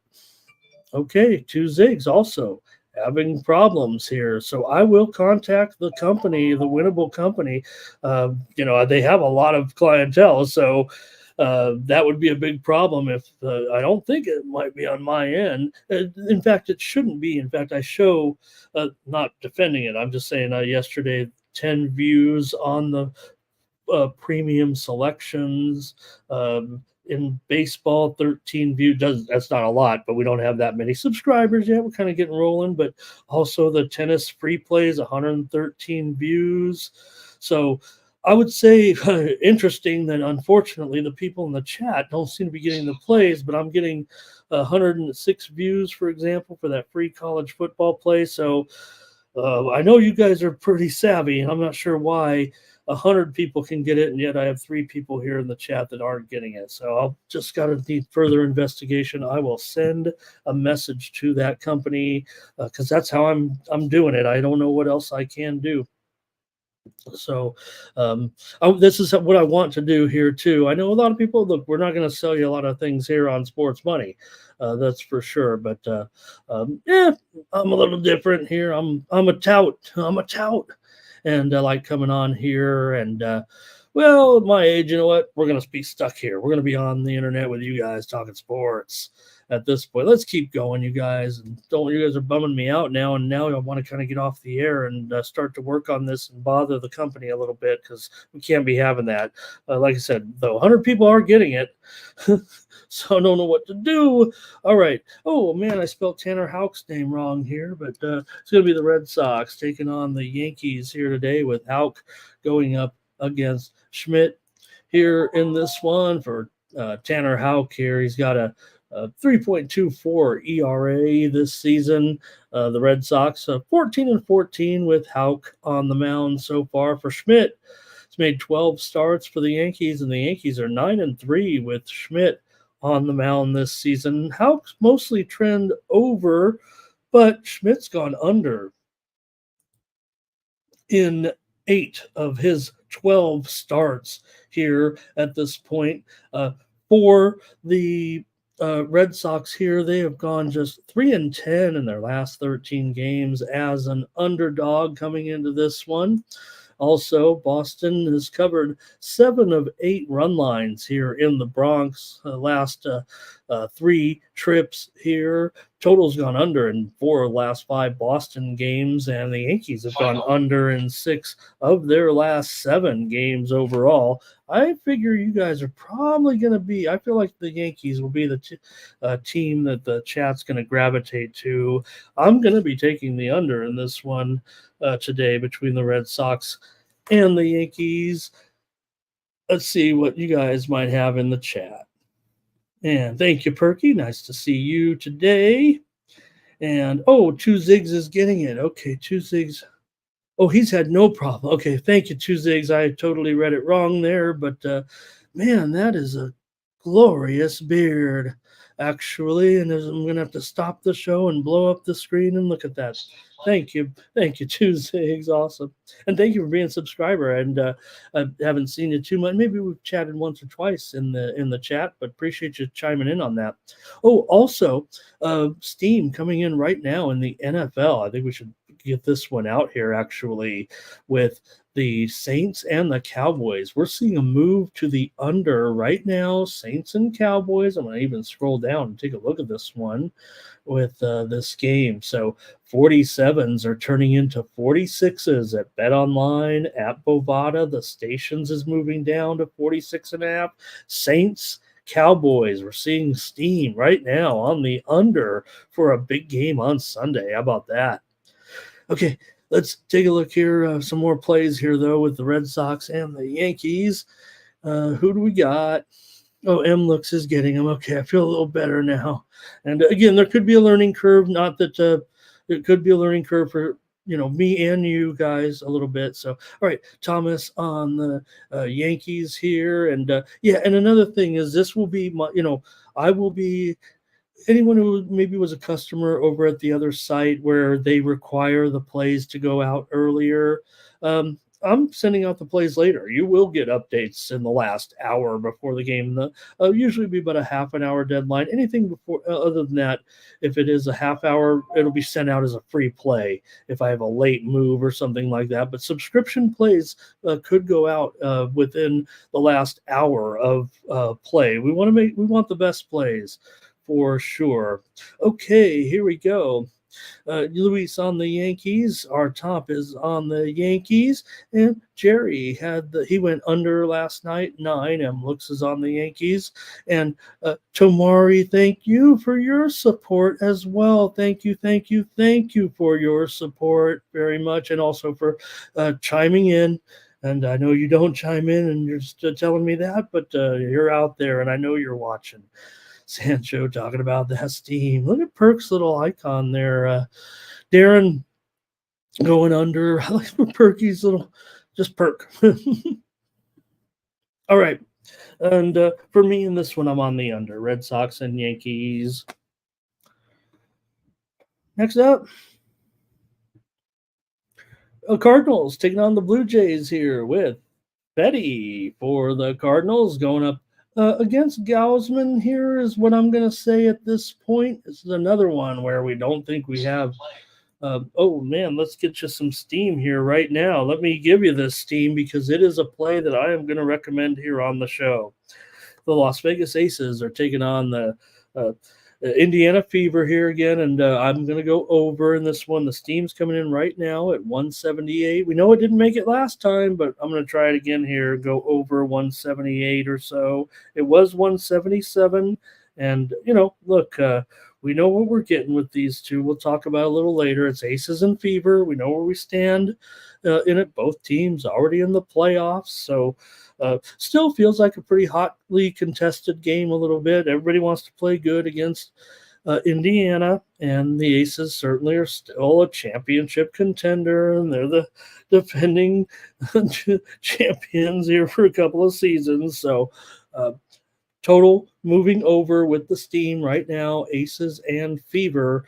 Okay, 2 Zigs also having problems here. So I will contact the company, the winnable company. They have a lot of clientele. So that would be a big problem if I don't think it might be on my end. In fact, it shouldn't be. In fact, I show, not defending it. I'm just saying yesterday, 10 views on the premium selections. In baseball, 13 views. That's not a lot, but we don't have that many subscribers yet. We're kind of getting rolling. But also the tennis free plays, 113 views. So I would say interesting that unfortunately the people in the chat don't seem to be getting the plays, but I'm getting 106 views, for example, for that free college football play. So I know you guys are pretty savvy, and I'm not sure why 100 people can get it, and yet I have 3 people here in the chat that aren't getting it. So I'll just got to need further investigation. I will send a message to that company because that's how I'm doing it. I don't know what else I can do. So this is what I want to do here too. I know a lot of people look. We're not going to sell you a lot of things here on Sports Money, that's for sure. But yeah, I'm a little different here. I'm a tout. I'm a tout, and I like coming on here. And well, at my age, you know what? We're going to be stuck here. We're going to be on the internet with you guys talking sports at this point. Let's keep going, you guys. And don't you guys are bumming me out now. And now I want to kind of get off the air and start to work on this and bother the company a little bit because we can't be having that. Like I said, though, 100 people are getting it. So I don't know what to do. All right. Oh, man, I spelled Tanner Houck's name wrong here, but it's going to be the Red Sox taking on the Yankees here today with Houck going up against Schmidt here in this one for Tanner Houck here. He's got a 3.24 ERA this season. The Red Sox 14-14 with Houck on the mound so far. For Schmidt, he's made 12 starts for the Yankees, and the Yankees are 9-3 with Schmidt on the mound this season. Houck's mostly trend over, but Schmidt's gone under in 8 of his 12 starts here at this point. For the Red Sox here, they have gone just 3-10 in their last 13 games as an underdog coming into this one. Also, Boston has covered 7 of 8 run lines here in the Bronx. Last 3 trips here. Total's gone under in 4 of the last 5 Boston games, and the Yankees have gone under in 6 of their last 7 games overall. I figure you guys are probably going to be, I feel like the Yankees will be the team that the chat's going to gravitate to. I'm going to be taking the under in this one today between the Red Sox and the Yankees. Let's see what you guys might have in the chat. And thank you, Perky. Nice to see you today. And Two Zigs is getting it. Okay, Two Zigs. Oh, he's had no problem. Okay, thank you, Two Zigs. I totally read it wrong there, but man, that is a glorious beard, actually. And I'm gonna have to stop the show and blow up the screen and look at that. Thank you, Two Zigs. Awesome, and thank you for being a subscriber. And I haven't seen you too much. Maybe we've chatted once or twice in the chat, but appreciate you chiming in on that. Oh, also, Steam coming in right now in the NFL. I think we should get this one out here actually with the Saints and the Cowboys. We're seeing a move to the under right now. Saints and Cowboys. I'm going to even scroll down and take a look at this one with this game. So 47s are turning into 46s at Bet Online, at Bovada. The stations is moving down to 46.5. Saints, Cowboys, we're seeing steam right now on the under for a big game on Sunday. How about that? Okay, let's take a look here. Some more plays here, though, with the Red Sox and the Yankees. Who do we got? Oh, M looks is getting them. Okay, I feel a little better now. And again, there could be a learning curve. Not that it could be a learning curve for me and you guys a little bit. So, all right, Thomas on the Yankees here, and yeah. And another thing is, this will be my, I will be. Anyone who maybe was a customer over at the other site where they require the plays to go out earlier, I'm sending out the plays later. You will get updates in the last hour before the game. Usually be about a half an hour deadline. Anything before, other than that, if it is a half hour, it'll be sent out as a free play if I have a late move or something like that. But subscription plays could go out within the last hour of play. We want the best plays for sure. Okay, here we go. Luis on the Yankees. Our top is on the Yankees, and Jerry he went under last night. 9 looks is on the Yankees, and Tomari, thank you for your support as well. Thank you for your support very much, and also for chiming in. And I know you don't chime in and you're just telling me that, but you're out there and I know you're watching. Sancho talking about that steam. Look at Perk's little icon there. Darren going under. I like Perky's little, just Perk. All right. And for me in this one, I'm on the under. Red Sox and Yankees. Next up, Cardinals taking on the Blue Jays here with Betty for the Cardinals going up against Gausman. Here is what I'm going to say at this point. This is another one where we don't think we have. Oh man, let's get you some steam here right now. Let me give you this steam because it is a play that I am going to recommend here on the show. The Las Vegas Aces are taking on the Indiana Fever here again, and I'm going to go over in this one. The steam's coming in right now at 178. We know it didn't make it last time, but I'm going to try it again here. Go over 178 or so. It was 177, and look. We know what we're getting with these two. We'll talk about it a little later. It's Aces and Fever. We know where we stand in it. Both teams already in the playoffs, so still feels like a pretty hotly contested game a little bit. Everybody wants to play good against Indiana, and the Aces certainly are still a championship contender, and they're the defending champions here for a couple of seasons. So, total moving over with the steam right now, Aces and Fever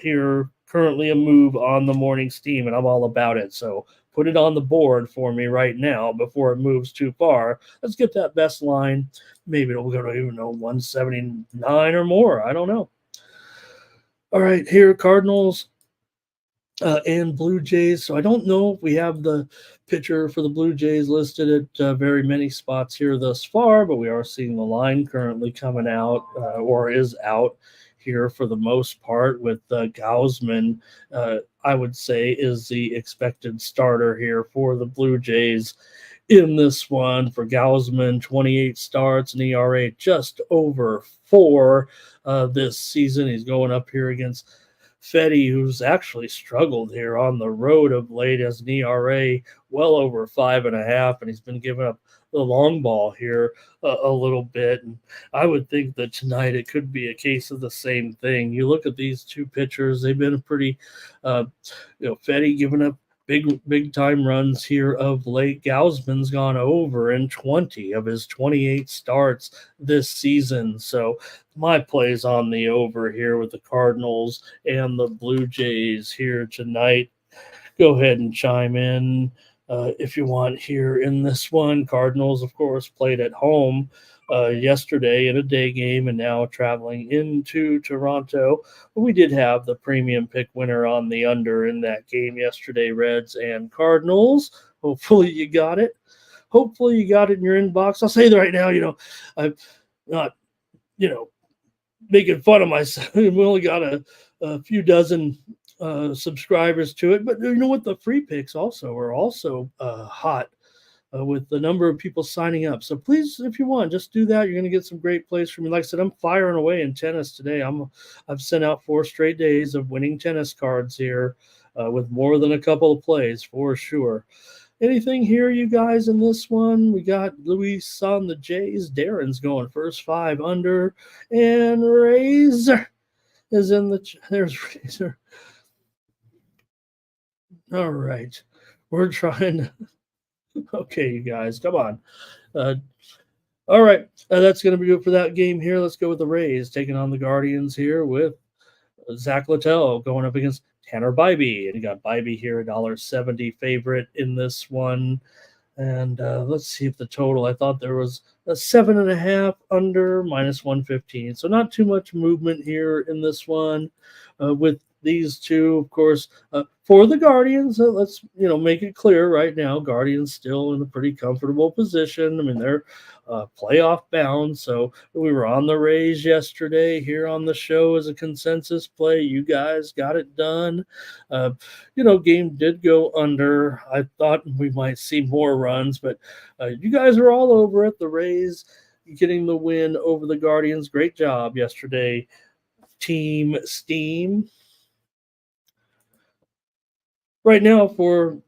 here currently a move on the morning steam, and I'm all about it. So put it on the board for me right now before it moves too far. Let's get that best line. Maybe it'll go to 179 or more. I don't know. All right, here Cardinals and Blue Jays. So I don't know if we have the pitcher for the Blue Jays listed at very many spots here thus far, but we are seeing the line currently coming out or is out here for the most part with Gausman, I would say, is the expected starter here for the Blue Jays in this one. For Gausman, 28 starts, an ERA just over 4 this season. He's going up here against Fetty, who's actually struggled here on the road of late, as an ERA well over 5.5, and he's been giving up the long ball here a little bit. And I would think that tonight it could be a case of the same thing. You look at these two pitchers; they've been pretty, Fetty giving up big time runs here of late. Gausman's gone over in 20 of his 28 starts this season. So my plays on the over here with the Cardinals and the Blue Jays here tonight. Go ahead and chime in if you want here in this one. Cardinals, of course, played at home yesterday in a day game and now traveling into Toronto. But we did have the premium pick winner on the under in that game yesterday, Reds and Cardinals. Hopefully you got it. Hopefully you got it in your inbox. I'll say that right now, I'm not, making fun of myself. We only got a few dozen subscribers to it, but you know what? The free picks are also hot with the number of people signing up. So please, if you want, just do that. You're going to get some great plays from me. Like I said, I'm firing away in tennis today. I've sent out 4 straight days of winning tennis cards here with more than a couple of plays for sure. Anything here, you guys, in this one? We got Luis on the Jays. Darren's going first 5 under. And Razor is in there's Razor. All right. We're trying to. Okay, you guys, come on. All right. That's going to be good for that game here. Let's go with the Rays taking on the Guardians here with Zach Littell going up against Tanner Bybee. And you got Bybee here, $1.70 favorite in this one. And let's see if the total, I thought there was a 7.5 under -115. So not too much movement here in this one with these two, of course, for the Guardians. Let's make it clear right now, Guardians still in a pretty comfortable position. I mean, they're playoff bound. So we were on the Rays yesterday here on the show as a consensus play. You guys got it done. Game did go under. I thought we might see more runs, but you guys are all over it. The Rays getting the win over the Guardians. Great job yesterday, Team Steam. Right now for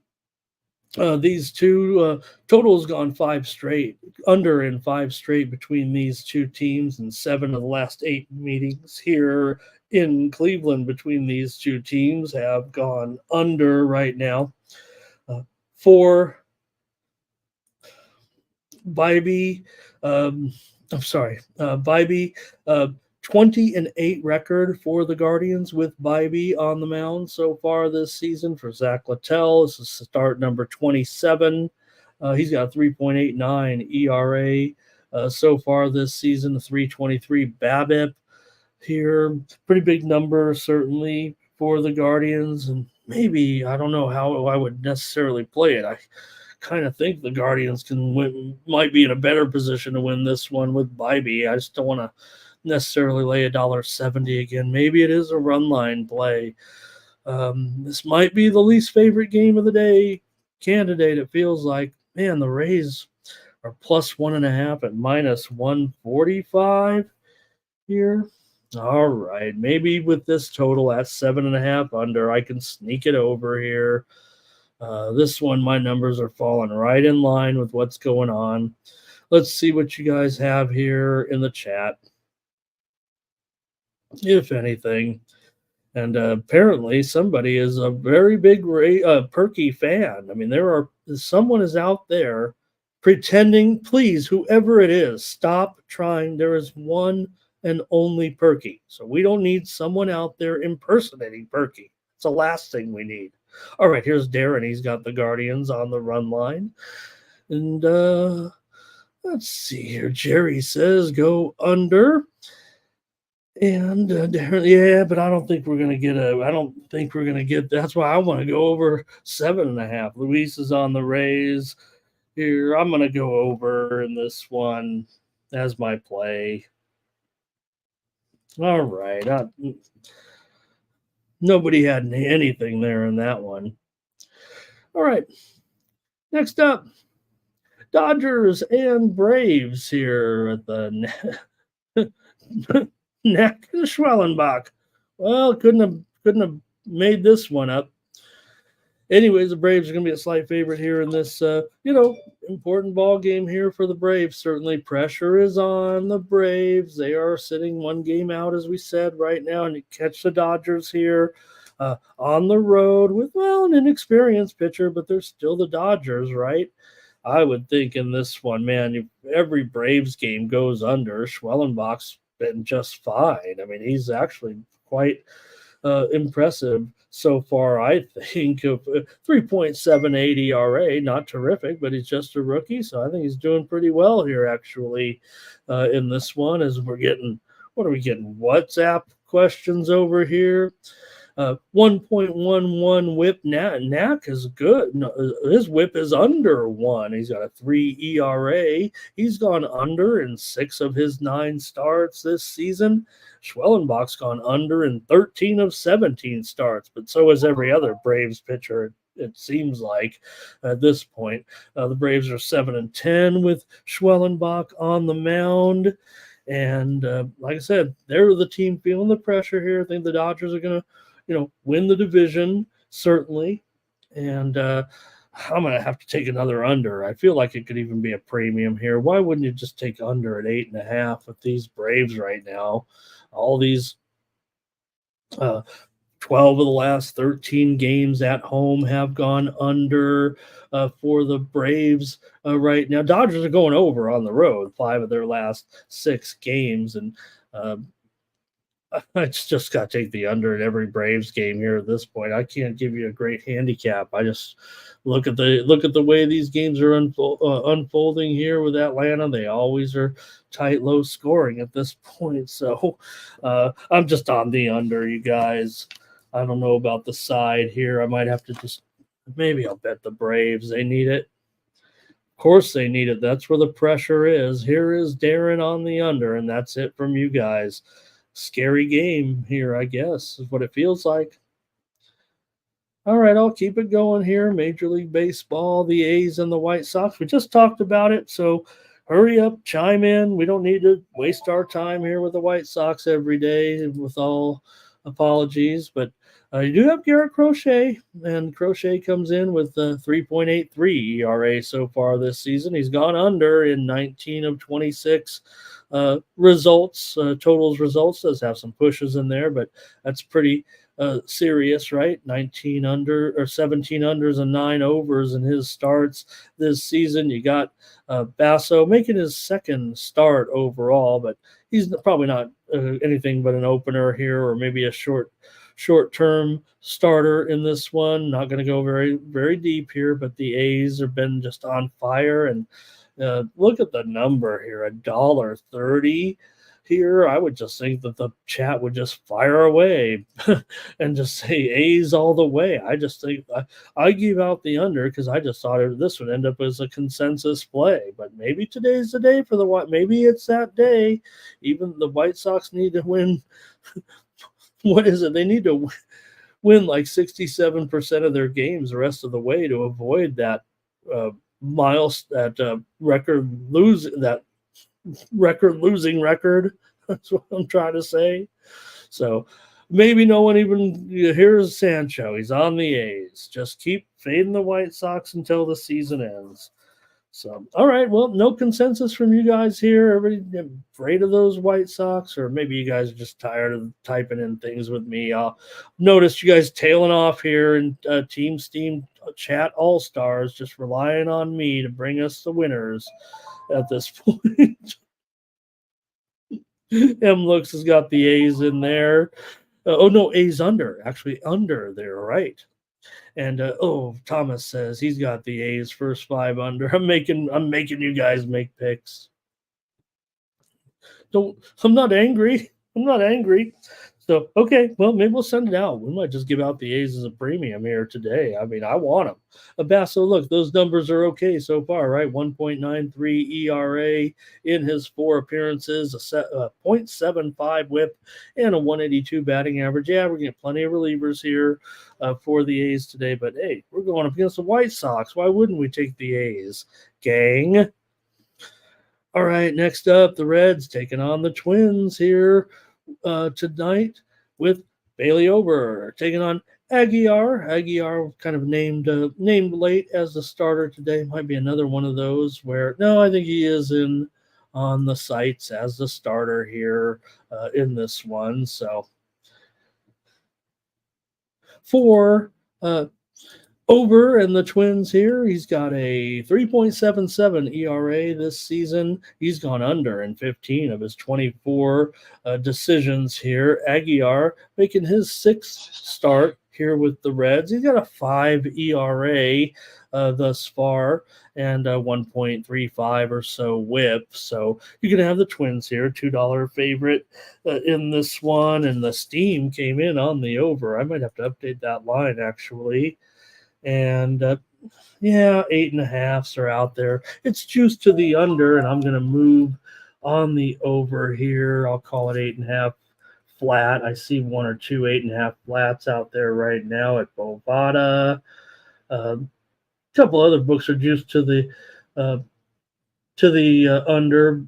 These two totals gone five straight, under in five straight between these two teams, and seven of the last eight meetings here in Cleveland between these two teams have gone under right now. For Bybee, I'm sorry, Bybee, 20-8 record for the Guardians with Bybee on the mound so far this season for Zach Littell. This is start number 27. He's got a 3.89 ERA so far this season, a 3.23 BABIP here. Pretty big number, certainly, for the Guardians. And maybe, I don't know how I would necessarily play it. I kind of think the Guardians can win, might be in a better position to win this one with Bybee. I just don't want to necessarily lay $1.70 again. Maybe it is a run line play. This might be the least favorite game of the day candidate. It feels like, man, the Rays are plus 1.5 at minus 145 here. All right, maybe with this total at 7.5 under, I can sneak it over here. This one, my numbers are falling right in line with what's going on. Let's see what you guys have here in the chat, if anything. And apparently, somebody is a very big Perky fan. I mean, someone is out there pretending. Please, whoever it is, stop trying. There is one and only Perky. So we don't need someone out there impersonating Perky. It's the last thing we need. All right, here's Darren. He's got the Guardians on the run line. And let's see here. Jerry says go under. And Darren, yeah, but I don't think we're going to get, that's why I want to go over 7.5. Luis is on the Rays here. I'm going to go over in this one as my play. All right. Nobody had anything there in that one. All right. Next up, Dodgers and Braves here at the Neck and Schwellenbach. Well, couldn't have made this one up. Anyways, the Braves are going to be a slight favorite here in this, important ball game here for the Braves. Certainly pressure is on the Braves. They are sitting one game out, as we said, right now, and you catch the Dodgers here on the road with, an inexperienced pitcher, but they're still the Dodgers, right? I would think in this one, man, if every Braves game goes under, Schwellenbach's been just fine. I mean, he's actually quite impressive so far, I think, of 3.78 ERA. Not terrific, but he's just a rookie, so I think he's doing pretty well here, actually, in this one. As we're getting, what are we getting? WhatsApp questions over here. 1.11 whip. Knack is good. No, his whip is under 1. He's got a 3 ERA. He's gone under in 6 of his 9 starts this season. Schwellenbach's gone under in 13 of 17 starts, but so is every other Braves pitcher, it seems like, at this point. The Braves are 7-10 with Schwellenbach on the mound. And like I said, they're the team feeling the pressure here. I think the Dodgers are going to win the division, certainly. And I'm going to have to take another under. I feel like it could even be a premium here. Why wouldn't you just take under at 8.5 with these Braves right now? All these 12 of the last 13 games at home have gone under for the Braves right now. Dodgers are going over on the road 5 of their last 6 games. And I just got to take the under in every Braves game here at this point. I can't give you a great handicap. I just look at the way these games are unfolding here with Atlanta. They always are tight, low scoring at this point. So I'm just on the under, you guys. I don't know about the side here. I might have to maybe I'll bet the Braves. They need it. Of course they need it. That's where the pressure is. Here is Darren on the under, and that's it from you guys. Scary game here, I guess, is what it feels like. All right, I'll keep it going here. Major League Baseball, the A's and the White Sox. We just talked about it, so hurry up, chime in. We don't need to waste our time here with the White Sox every day with all Apologies, but you do have Garrett Crochet, and Crochet comes in with a 3.83 ERA so far this season. He's gone under in 19 of 26 totals results. Does have some pushes in there, but that's pretty serious, right? 19 under or 17 unders and 9 overs in his starts this season. You got Basso making his second start overall, but he's probably not anything but an opener here, or maybe a short-term starter in this one. Not going to go very very deep here, but the A's have been just on fire, and look at the number here, $1.30 here. I would just think that the chat would just fire away and just say A's all the way. I just think I give out the under because I just thought this would end up as a consensus play. But maybe today's the day for the White. Maybe it's that day. Even the White Sox need to win. What is it? They need to win like 67% of their games the rest of the way to avoid that record losing record. That's what I'm trying to say. So maybe no one even here's Sancho. He's on the A's. Just keep fading the White Sox until the season ends. So, all right. Well, no consensus from you guys here. Everybody afraid of those White Sox, or maybe you guys are just tired of typing in things with me. I'll notice you guys tailing off here in Team Steam Chat All Stars, just relying on me to bring us the winners at this point. M Looks has got the A's in there. Oh no, A's actually under there, right? And Thomas says he's got the A's first 5 under. I'm making you guys make picks. I'm not angry. So, okay, well, maybe we'll send it out. We might just give out the A's as a premium here today. I mean, I want them. Basso, look, those numbers are okay so far, right? 1.93 ERA in his 4 appearances, a .75 whip, and a 182 batting average. Yeah, we're getting plenty of relievers here for the A's today. But, hey, we're going up against the White Sox. Why wouldn't we take the A's, gang? All right, next up, the Reds taking on the Twins here tonight with Bailey Ober taking on Aguilar. Aguilar kind of named late as the starter today. Might be another one of those where no, I think he is on the sites as the starter here in this one. So for Over and the Twins here, he's got a 3.77 ERA this season. He's gone under in 15 of his 24 decisions here. Aguilar making his 6th start here with the Reds. He's got a 5 ERA thus far and a 1.35 or so whip. So you can have the Twins here, $2 favorite in this one. And the steam came in on the over. I might have to update that line actually. And 8.5s are out there. It's juiced to the under, and I'm going to move on the over here. I'll call it 8.5 flat. I see 1 or 2 8.5 flats out there right now at Bovada. A couple other books are juiced to the under.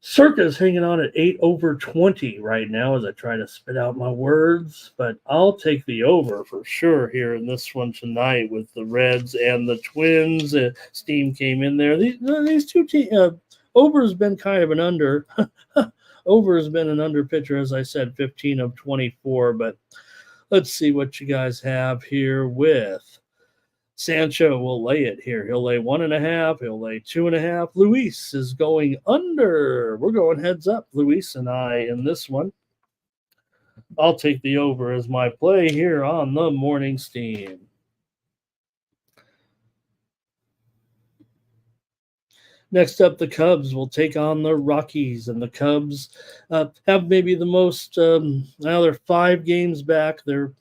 Circa's hanging on at 8/20 right now as I try to spit out my words, but I'll take the over for sure here in this one tonight with the Reds and the Twins. Steam came in there. These two teams, over has been kind of an under. Over has been an under pitcher, as I said, 15 of 24, but let's see what you guys have here with Sancho will lay it here. He'll lay 1.5. He'll lay 2.5. Luis is going under. We're going heads up, Luis and I, in this one. I'll take the over as my play here on the Morning Steam. Next up, the Cubs will take on the Rockies, and the Cubs have maybe the most. Now they're 5 games back. They're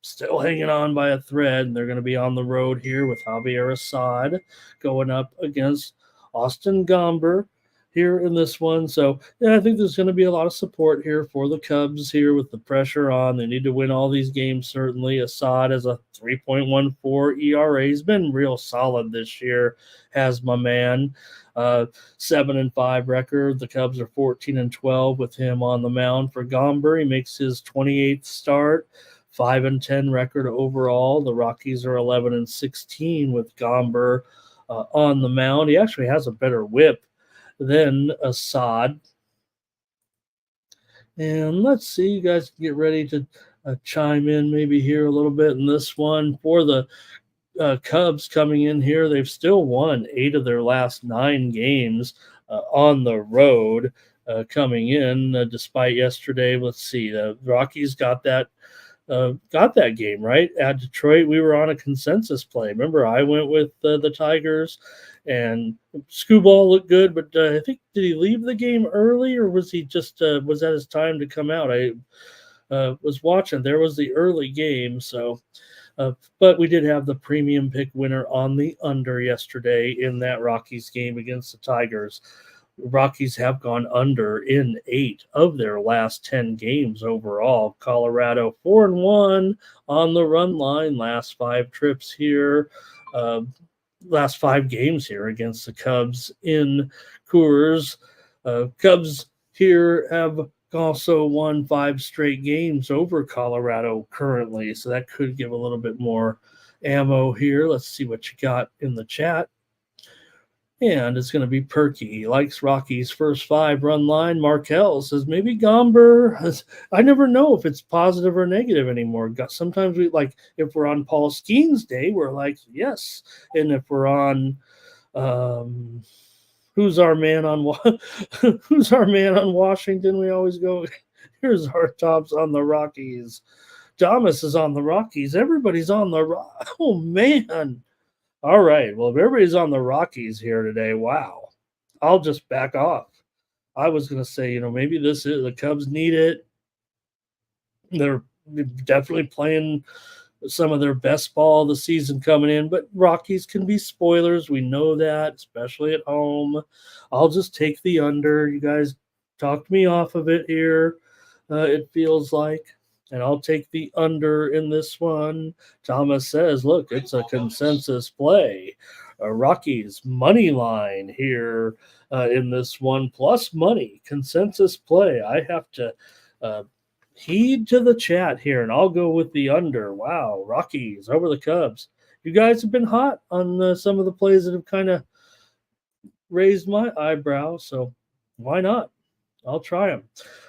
still hanging on by a thread, and they're going to be on the road here with Javier Assad going up against Austin Gomber. here in this one. So yeah, I think there's going to be a lot of support here for the Cubs here with the pressure on. They need to win all these games. Certainly, Assad has a 3.14 ERA. He's been real solid this year. Has my man. 7-5 record. The Cubs are 14-12 with him on the mound for Gomber. He makes his 28th start. 5-10 record overall. The Rockies are 11-16 with Gomber on the mound. He actually has a better whip than Assad. And let's see, you guys can get ready to chime in maybe here a little bit in this one for the Cubs coming in here. They've still won 8 of their last 9 games on the road coming in, despite yesterday. Let's see, the Rockies got that game right at Detroit. We were on a consensus play. Remember, I went with the Tigers, and Scooball looked good, but I think, did he leave the game early, or was he just was that his time to come out? I was watching. There was the early game, so. But we did have the premium pick winner on the under yesterday in that Rockies game against the Tigers. Rockies have gone under in 8 of their last 10 games overall. Colorado 4-1 on the run line. Last 5 trips here, last 5 games here against the Cubs in Coors. Cubs here have also won 5 straight games over Colorado currently, so that could give a little bit more ammo here. Let's see what you got in the chat. And it's going to be Perky. He likes Rocky's first 5 run line. Markel says maybe Gomber. I never know if it's positive or negative anymore. Sometimes we like, if we're on Paul Skeen's day, we're like, yes. And if we're on who's our man on Washington, we always go, here's our tops on the Rockies. Thomas is on the Rockies. Everybody's on the oh man. All right. Well, if everybody's on the Rockies here today, wow. I'll just back off. I was going to say, maybe this is the Cubs need it. They're definitely playing some of their best ball of the season coming in, but Rockies can be spoilers. We know that, especially at home. I'll just take the under. You guys talked me off of it here, it feels like. And I'll take the under in this one. Thomas says, look, it's a consensus play. Rockies money line here in this one, plus money. Consensus play. I have to heed to the chat here, and I'll go with the under. Wow, Rockies over the Cubs. You guys have been hot on some of the plays that have kind of raised my eyebrow, so why not? I'll try them.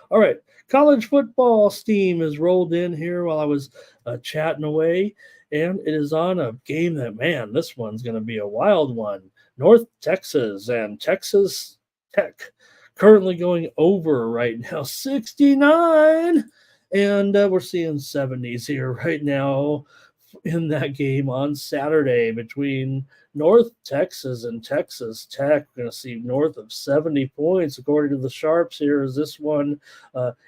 All right, college football steam is rolled in here while I was chatting away, and it is on a game that, man, this one's going to be a wild one. North Texas and Texas Tech currently going over right now, 69, and we're seeing 70s here right now in that game on Saturday between North Texas and Texas Tech. We're going to see north of 70 points according to the Sharps here, as this one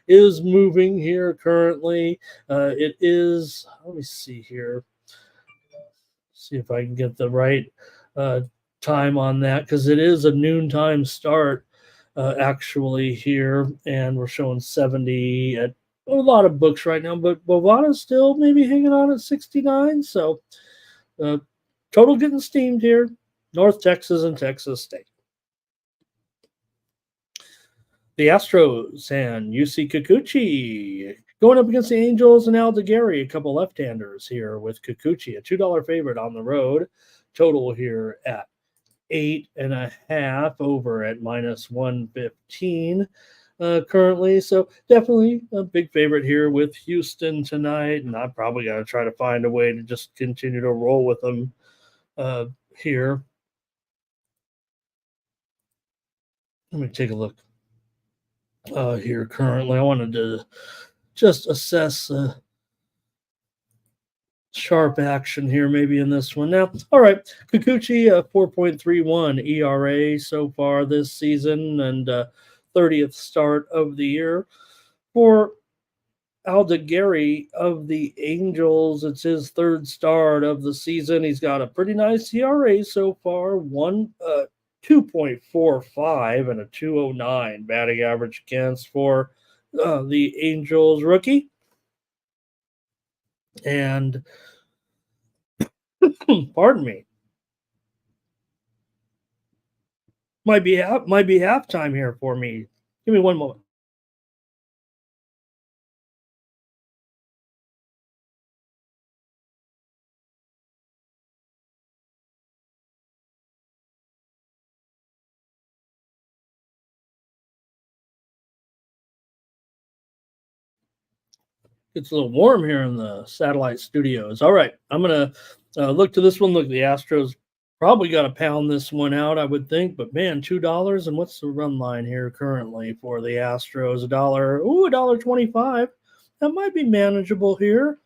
is moving here currently. It is, let me see here, see if I can get the right time on that, because it is a noontime start actually here, and we're showing 70 at a lot of books right now, but Bovada's still maybe hanging on at 69. So total getting steamed here. North Texas and Texas State. The Astros and UC Kikuchi going up against the Angels and Aldegary, a couple left-handers here with Kikuchi, a $2 favorite on the road. Total here at 8.5 over at minus 115 currently. So definitely a big favorite here with Houston tonight. And I'm probably going to try to find a way to just continue to roll with them here. Let me take a look here currently. I wanted to just assess sharp action here maybe in this one. Now, all right, Kikuchi, 4.31 ERA so far this season, and 30th start of the year. For Aldegary of the Angels, it's his 3rd start of the season. He's got a pretty nice ERA so far, 2.45 and a 209 batting average against for the Angels rookie. And pardon me, might be halftime here for me. Give me one moment. It's a little warm here in the satellite studios. All right, I'm gonna look to this one. Look, the Astros probably got to pound this one out, I would think. But man, $2 and what's the run line here currently for the Astros? A dollar, ooh, $1.25. That might be manageable here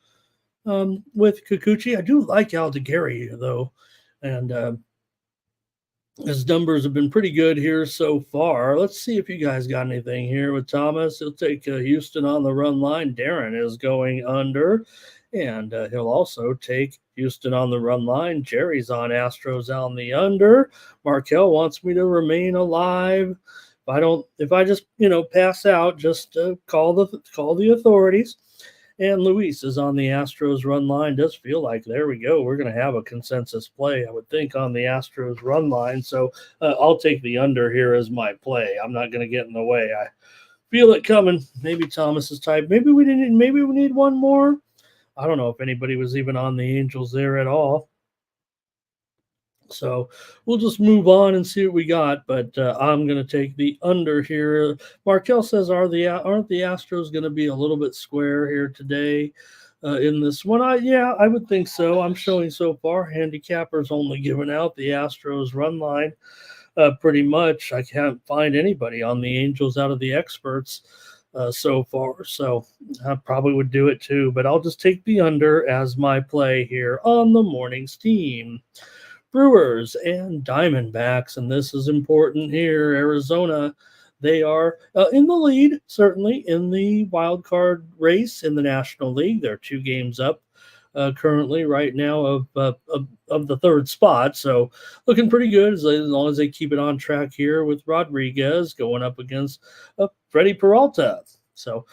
with Kikuchi. I do like Aldegari though, and his numbers have been pretty good here so far. Let's see if you guys got anything here with Thomas. He'll take Houston on the run line. Darren is going under, and he'll also take Houston on the run line. Jerry's on Astros on the under. Markel wants me to remain alive. If I just pass out, just call the authorities. And Luis is on the Astros run line. Does feel like there we go. We're going to have a consensus play, I would think, on the Astros run line. So I'll take the under here as my play. I'm not going to get in the way. I feel it coming. Maybe Thomas is tight. Maybe we didn't. Maybe we need one more. I don't know if anybody was even on the Angels there at all. So we'll just move on and see what we got. But I'm going to take the under here. Markel says, aren't the Astros going to be a little bit square here today in this one? I would think so. I'm showing so far handicappers only giving out the Astros run line pretty much. I can't find anybody on the Angels out of the experts so far. So I probably would do it too. But I'll just take the under as my play here on the morning's team. Brewers and Diamondbacks, and this is important here. Arizona, they are in the lead, certainly in the wild card race in the National League. They're 2 games up currently right now of the third spot, so looking pretty good as long as they keep it on track here with Rodriguez going up against Freddie Peralta. So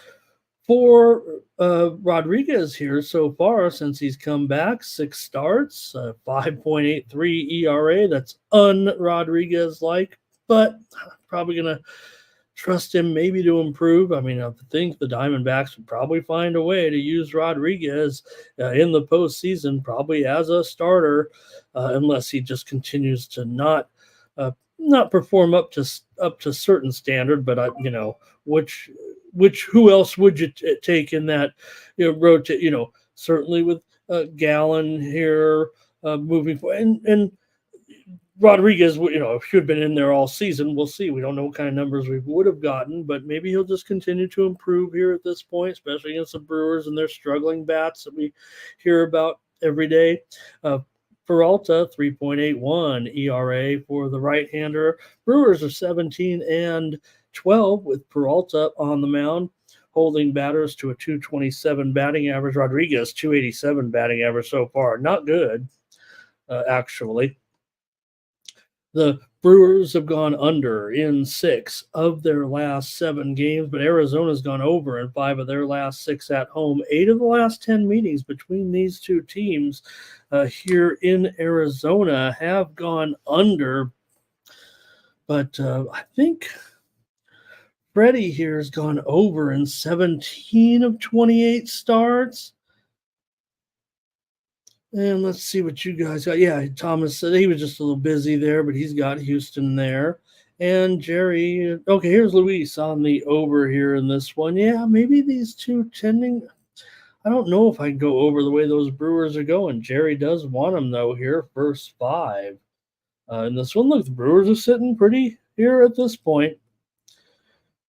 for Rodriguez here so far, since he's come back, 6 starts, 5.83 ERA. That's un-Rodriguez like, but probably going to trust him maybe to improve. I mean, I think the Diamondbacks would probably find a way to use Rodriguez in the postseason, probably as a starter, unless he just continues to not perform up to certain standard. But which who else would you take in that rotate? Certainly with Gallen here moving forward, and Rodriguez, if he had been in there all season, we'll see. We don't know what kind of numbers we would have gotten, but maybe he'll just continue to improve here at this point, especially against the Brewers and their struggling bats that we hear about every day. Peralta, 3.81 ERA for the right-hander. Brewers are 17-12 with Peralta on the mound, holding batters to a 227 batting average. Rodriguez, 287 batting average so far. Not good, actually. The Brewers have gone under in 6 of their last 7 games, but Arizona's gone over in 5 of their last 6 at home. 8 of the last 10 meetings between these two teams here in Arizona have gone under. But I think Freddie here has gone over in 17 of 28 starts. And let's see what you guys got. Yeah, Thomas said he was just a little busy there, but he's got Houston there. And Jerry, okay, here's Luis on the over here in this one. Yeah, maybe these two tending. I don't know if I can go over the way those Brewers are going. Jerry does want them, though, here, first 5. And this one, look, the Brewers are sitting pretty here at this point.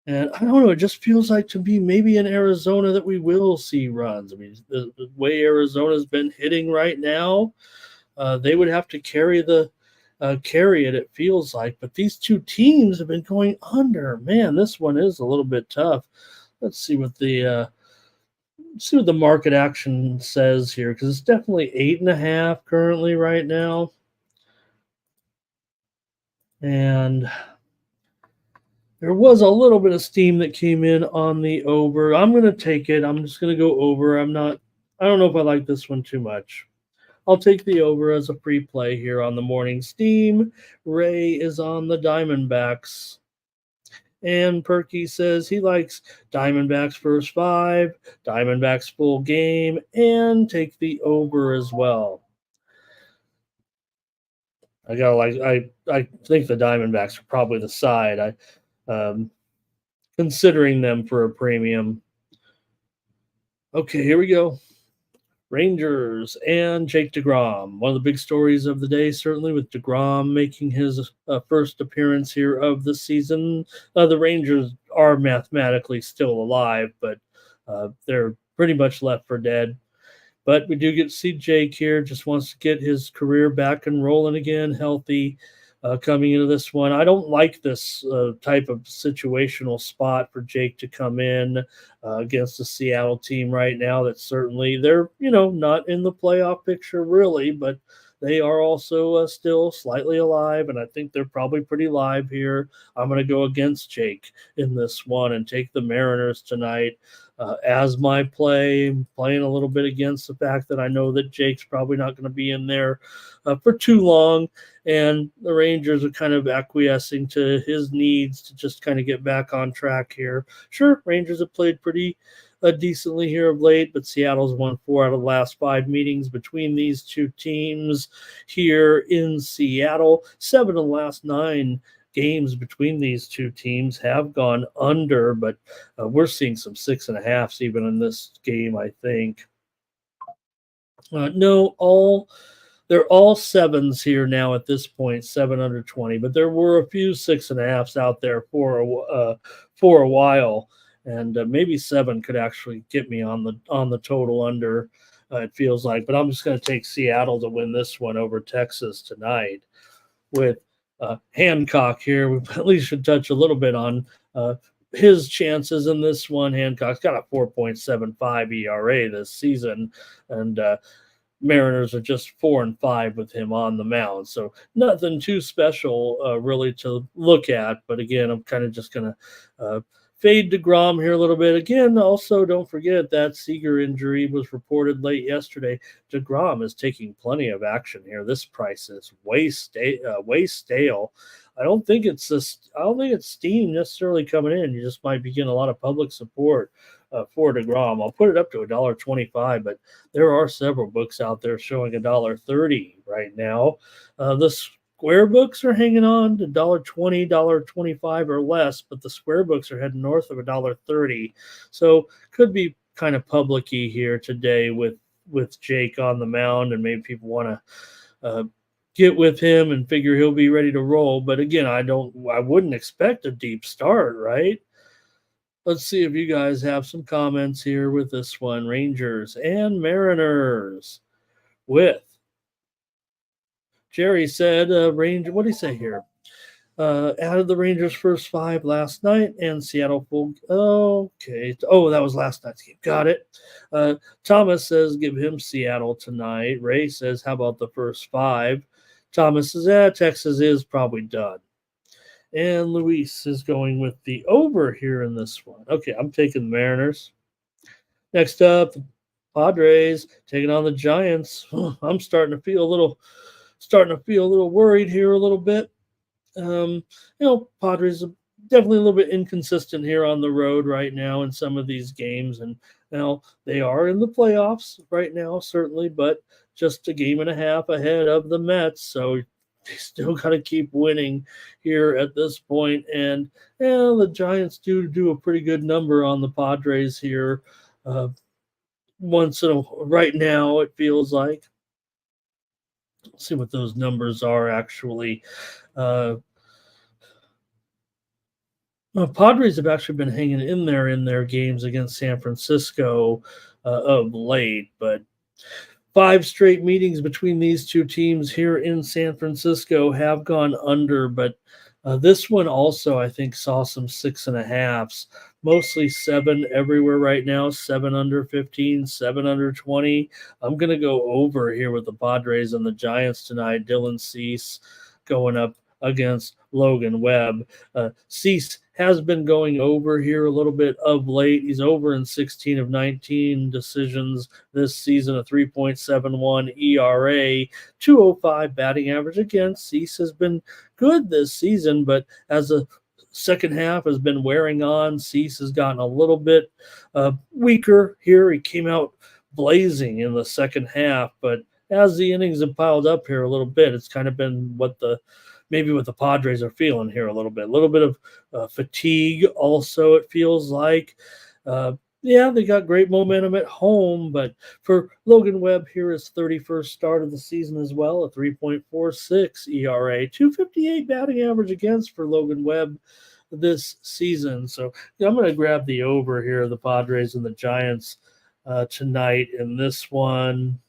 And I don't know, it just feels like to me maybe in Arizona that we will see runs. I mean, the way Arizona's been hitting right now, they would have to carry it feels like. But these two teams have been going under. Man, this one is a little bit tough. Let's see what the market action says here, because it's definitely 8.5 currently right now. And there was a little bit of steam that came in on the over. I'm going to take it. I'm just going to go over. I don't know if I like this one too much. I'll take the over as a free play here on the morning steam. Ray is on the Diamondbacks. And Perky says he likes Diamondbacks first five, Diamondbacks full game, and take the over as well. I think the Diamondbacks are probably the side. Considering them for a premium. Okay, here we go. Rangers and Jake DeGrom. One of the big stories of the day, certainly, with DeGrom making his first appearance here of the season. The Rangers are mathematically still alive, but they're pretty much left for dead. But we do get to see Jake here. Just wants to get his career back and rolling again, healthy. Coming into this one, I don't like this type of situational spot for Jake to come in against the Seattle team right now. That certainly they're not in the playoff picture really, but they are also still slightly alive, and I think they're probably pretty live here. I'm going to go against Jake in this one and take the Mariners tonight as my play, playing a little bit against the fact that I know that Jake's probably not going to be in there for too long. And the Rangers are kind of acquiescing to his needs to just kind of get back on track here. Sure, Rangers have played pretty decently here of late, but Seattle's won 4 out of the last 5 meetings between these two teams here in Seattle. 7 of the last 9 games between these two teams have gone under, but we're seeing some 6.5s even in this game, I think. No, they're all sevens here now at this point, 7 under 20. But there were a few 6.5s out there for a while, and maybe 7 could actually get me on the total under. It feels like, but I'm just going to take Seattle to win this one over Texas tonight. With Hancock here, we at least should touch a little bit on his chances in this one. Hancock's got a 4.75 ERA this season, and Mariners are just 4-5 with him on the mound. So nothing too special really to look at. But again, I'm kind of just going to fade DeGrom here a little bit. Again, also don't forget that Seager injury was reported late yesterday. DeGrom is taking plenty of action here. This price is way stale. I don't think it's steam necessarily coming in. You just might be getting a lot of public support for DeGrom. I'll put it up to $1.25, but there are several books out there showing $1.30 right now. The square books are hanging on to $1.20, $1.25 or less, but the square books are heading north of $1.30. So could be kind of public-y here today with Jake on the mound, and maybe people want to get with him and figure he'll be ready to roll. But again, I wouldn't expect a deep start, right? Let's see if you guys have some comments here with this one. Rangers and Mariners with Jerry said, Ranger, what did he say here? Added the Rangers first 5 last night and Seattle full. Okay. Oh, that was last night's game. Got it. Thomas says, give him Seattle tonight. Ray says, how about the first 5? Thomas says, Texas is probably done. And Luis is going with the over here in this one. Okay, I'm taking the Mariners. Next up, Padres taking on the Giants. I'm starting to feel a little worried here a little bit. Padres are definitely a little bit inconsistent here on the road right now in some of these games, and now they are in the playoffs right now, certainly, but just a game and a half ahead of the Mets, so they still got to keep winning here at this point. And the Giants do a pretty good number on the Padres here. Right now, it feels like. Let's see what those numbers are actually. Padres have actually been hanging in there in their games against San Francisco of late, but 5 straight meetings between these two teams here in San Francisco have gone under, but this one also, I think, saw some 6.5s, mostly 7 everywhere right now, 7 under 15, 7 under 20. I'm going to go over here with the Padres and the Giants tonight. Dylan Cease going up against Logan Webb. Cease has been going over here a little bit of late. He's over in 16 of 19 decisions this season, a 3.71 ERA, 205 batting average. Again, Cease has been good this season, but as a second half has been wearing on, Cease has gotten a little bit weaker here. He came out blazing in the second half, but as the innings have piled up here a little bit, it's kind of been what the Padres are feeling here a little bit. A little bit of fatigue also, it feels like. Yeah, they got great momentum at home, but for Logan Webb here, his 31st start of the season as well, a 3.46 ERA, 258 batting average against for Logan Webb this season. So I'm going to grab the over here, the Padres and the Giants tonight in this one.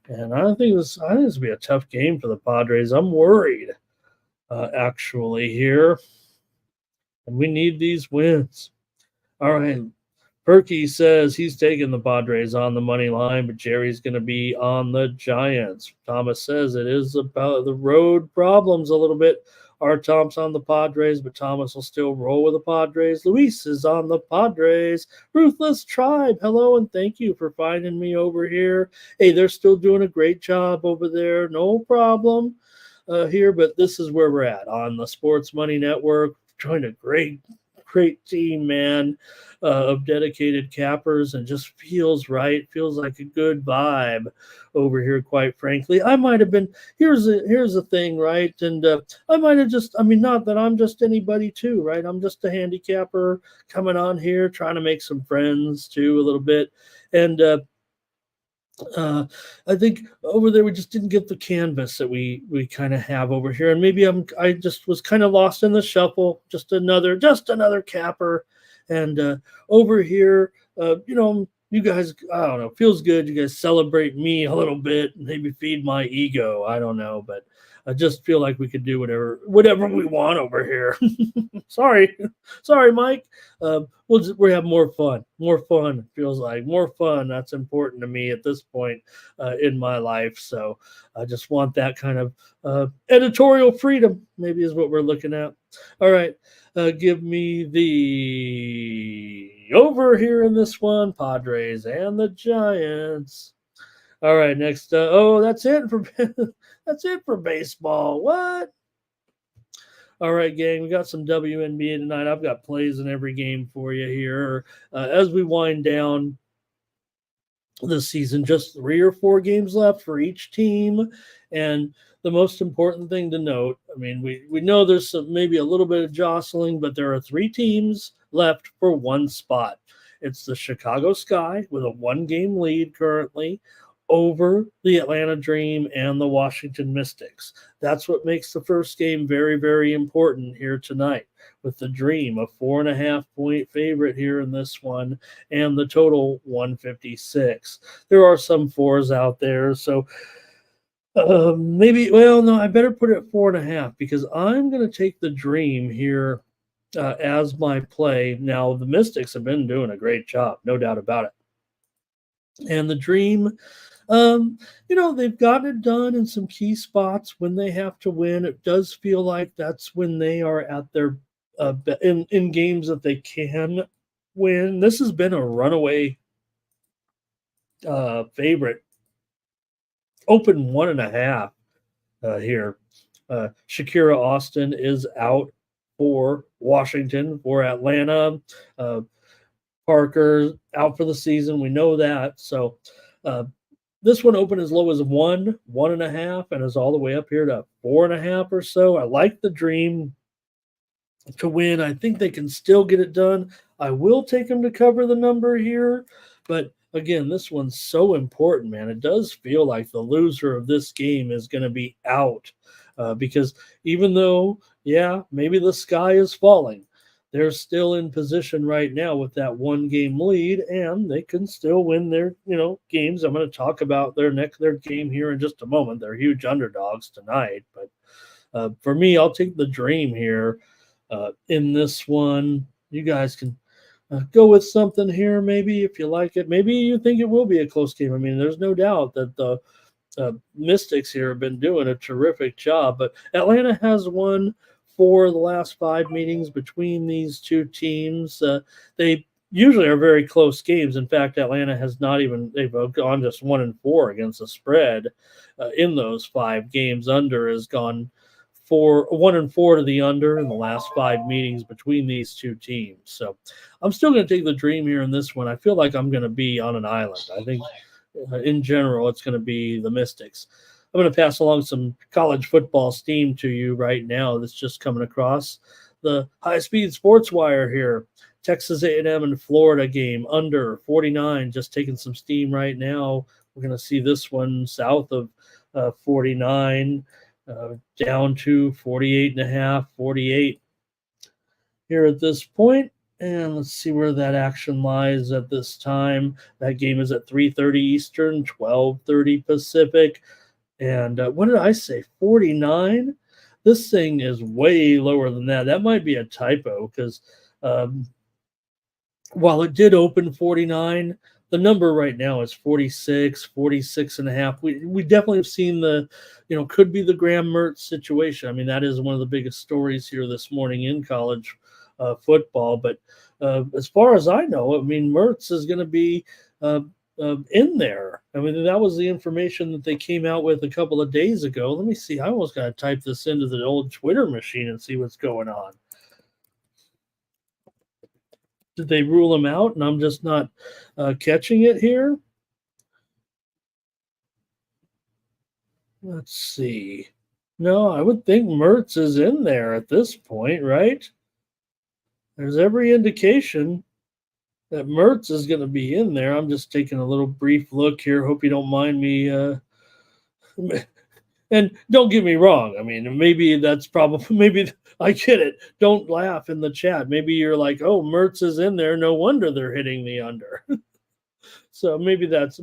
And I think this will be a tough game for the Padres. I'm worried, actually, here. And we need these wins. All right. Perky says he's taking the Padres on the money line, but Jerry's going to be on the Giants. Thomas says it is about the road problems a little bit. Our Tom's on the Padres, but Thomas will still roll with the Padres. Luis is on the Padres. Ruthless Tribe, hello, and thank you for finding me over here. Hey, they're still doing a great job over there. No problem here, but this is where we're at on the Sports Money Network. Joined a great team, man, of dedicated cappers, and just feels right. Feels like a good vibe over here, quite frankly. I might have been, here's the thing, right? And I might have just, not that I'm just anybody too, right? I'm just a handicapper coming on here, trying to make some friends too a little bit. And I think over there we just didn't get the canvas that we kind of have over here, and maybe I just was kind of lost in the shuffle. Just another capper, and over here, you guys, I don't know, feels good. You guys celebrate me a little bit, maybe feed my ego. I don't know, but I just feel like we could do whatever we want over here. Sorry, Mike. We'll have more fun. It feels like more fun. That's important to me at this point in my life. So I just want that kind of editorial freedom, maybe is what we're looking at. All right. Give me the over here in this one, Padres and the Giants. All right, next. That's it for baseball. What? All right, gang, we got some WNBA tonight. I've got plays in every game for you here as we wind down this season. Just 3 or 4 games left for each team, and the most important thing to note, we know there's maybe a little bit of jostling, but there are 3 teams left for 1 spot. It's the Chicago Sky with a 1-game lead currently over the Atlanta Dream and the Washington Mystics. That's what makes the first game very, very important here tonight, with the Dream a 4.5-point favorite here in this one, and the total 156. There are some 4s out there, so I better put it at 4.5, because I'm going to take the Dream here as my play. Now, the Mystics have been doing a great job, no doubt about it. And the Dream, they've gotten it done in some key spots when they have to win. It does feel like that's when they are at their in games that they can win. This has been a runaway favorite. Open 1.5 here. Shakira Austin is out for Washington. For Atlanta, Parker out for the season. We know that. So this one opened as low as 1.5, and is all the way up here to 4.5 or so. I like the Dream to win. I think they can still get it done. I will take them to cover the number here, but again, this one's so important, man. It does feel like the loser of this game is going to be out because even though, maybe the sky is falling, they're still in position right now with that 1-game lead, and they can still win their, games. I'm going to talk about their game here in just a moment. They're huge underdogs tonight, but for me, I'll take the Dream here in this one. You guys can go with something here, maybe, if you like it. Maybe you think it will be a close game. There's no doubt that the Mystics here have been doing a terrific job, but Atlanta has won 4 of the last 5 meetings between these two teams. They usually are very close games. In fact, Atlanta has not even, they've gone just 1-4 against the spread in those 5 games. Under has gone 1-4 to the under in the last 5 meetings between these two teams. So I'm still going to take the Dream here in this one. I feel like I'm going to be on an island. I think in general it's going to be the Mystics. I'm going to pass along some college football steam to you right now. That's just coming across the high-speed sports wire here. Texas A&M and Florida game under 49, just taking some steam right now. We're going to see this one south of 49, down to 48.5, 48 here at this point. And let's see where that action lies at this time. That game is at 3:30 Eastern, 12:30 Pacific. And what did I say? 49? This thing is way lower than that. That might be a typo because while it did open 49, the number right now is 46, 46.5. We definitely have seen the, could be the Graham Mertz situation. I mean, that is one of the biggest stories here this morning in college football. But as far as I know, I mean, Mertz is going to be in there. I mean, that was the information that they came out with a couple of days ago. Let me see. I almost got to type this into the old Twitter machine and see what's going on. Did they rule him out and I'm just not catching it here? Let's see. No, I would think Mertz is in there at this point, right? There's every indication that Mertz is going to be in there. I'm just taking a little brief look here. Hope you don't mind me. And don't get me wrong. I mean, maybe that's probably, maybe I get it. Don't laugh in the chat. Maybe you're like, oh, Mertz is in there. No wonder they're hitting the under. So maybe that's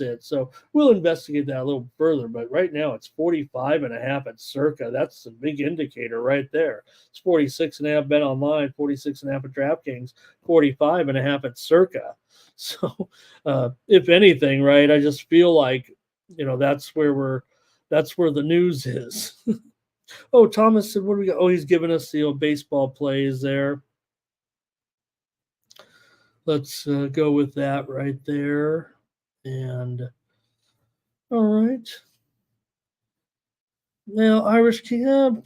it. So we'll investigate that a little further. But right now it's 45.5 at Circa. That's a big indicator right there. It's 46.5 Bet Online, 46.5 at DraftKings, 45.5 at Circa. So if anything, right, I just feel like that's where the news is. Oh, Thomas said, what do we got? Oh, he's giving us the baseball plays there. Let's go with that right there. And all right. Now, Irish King,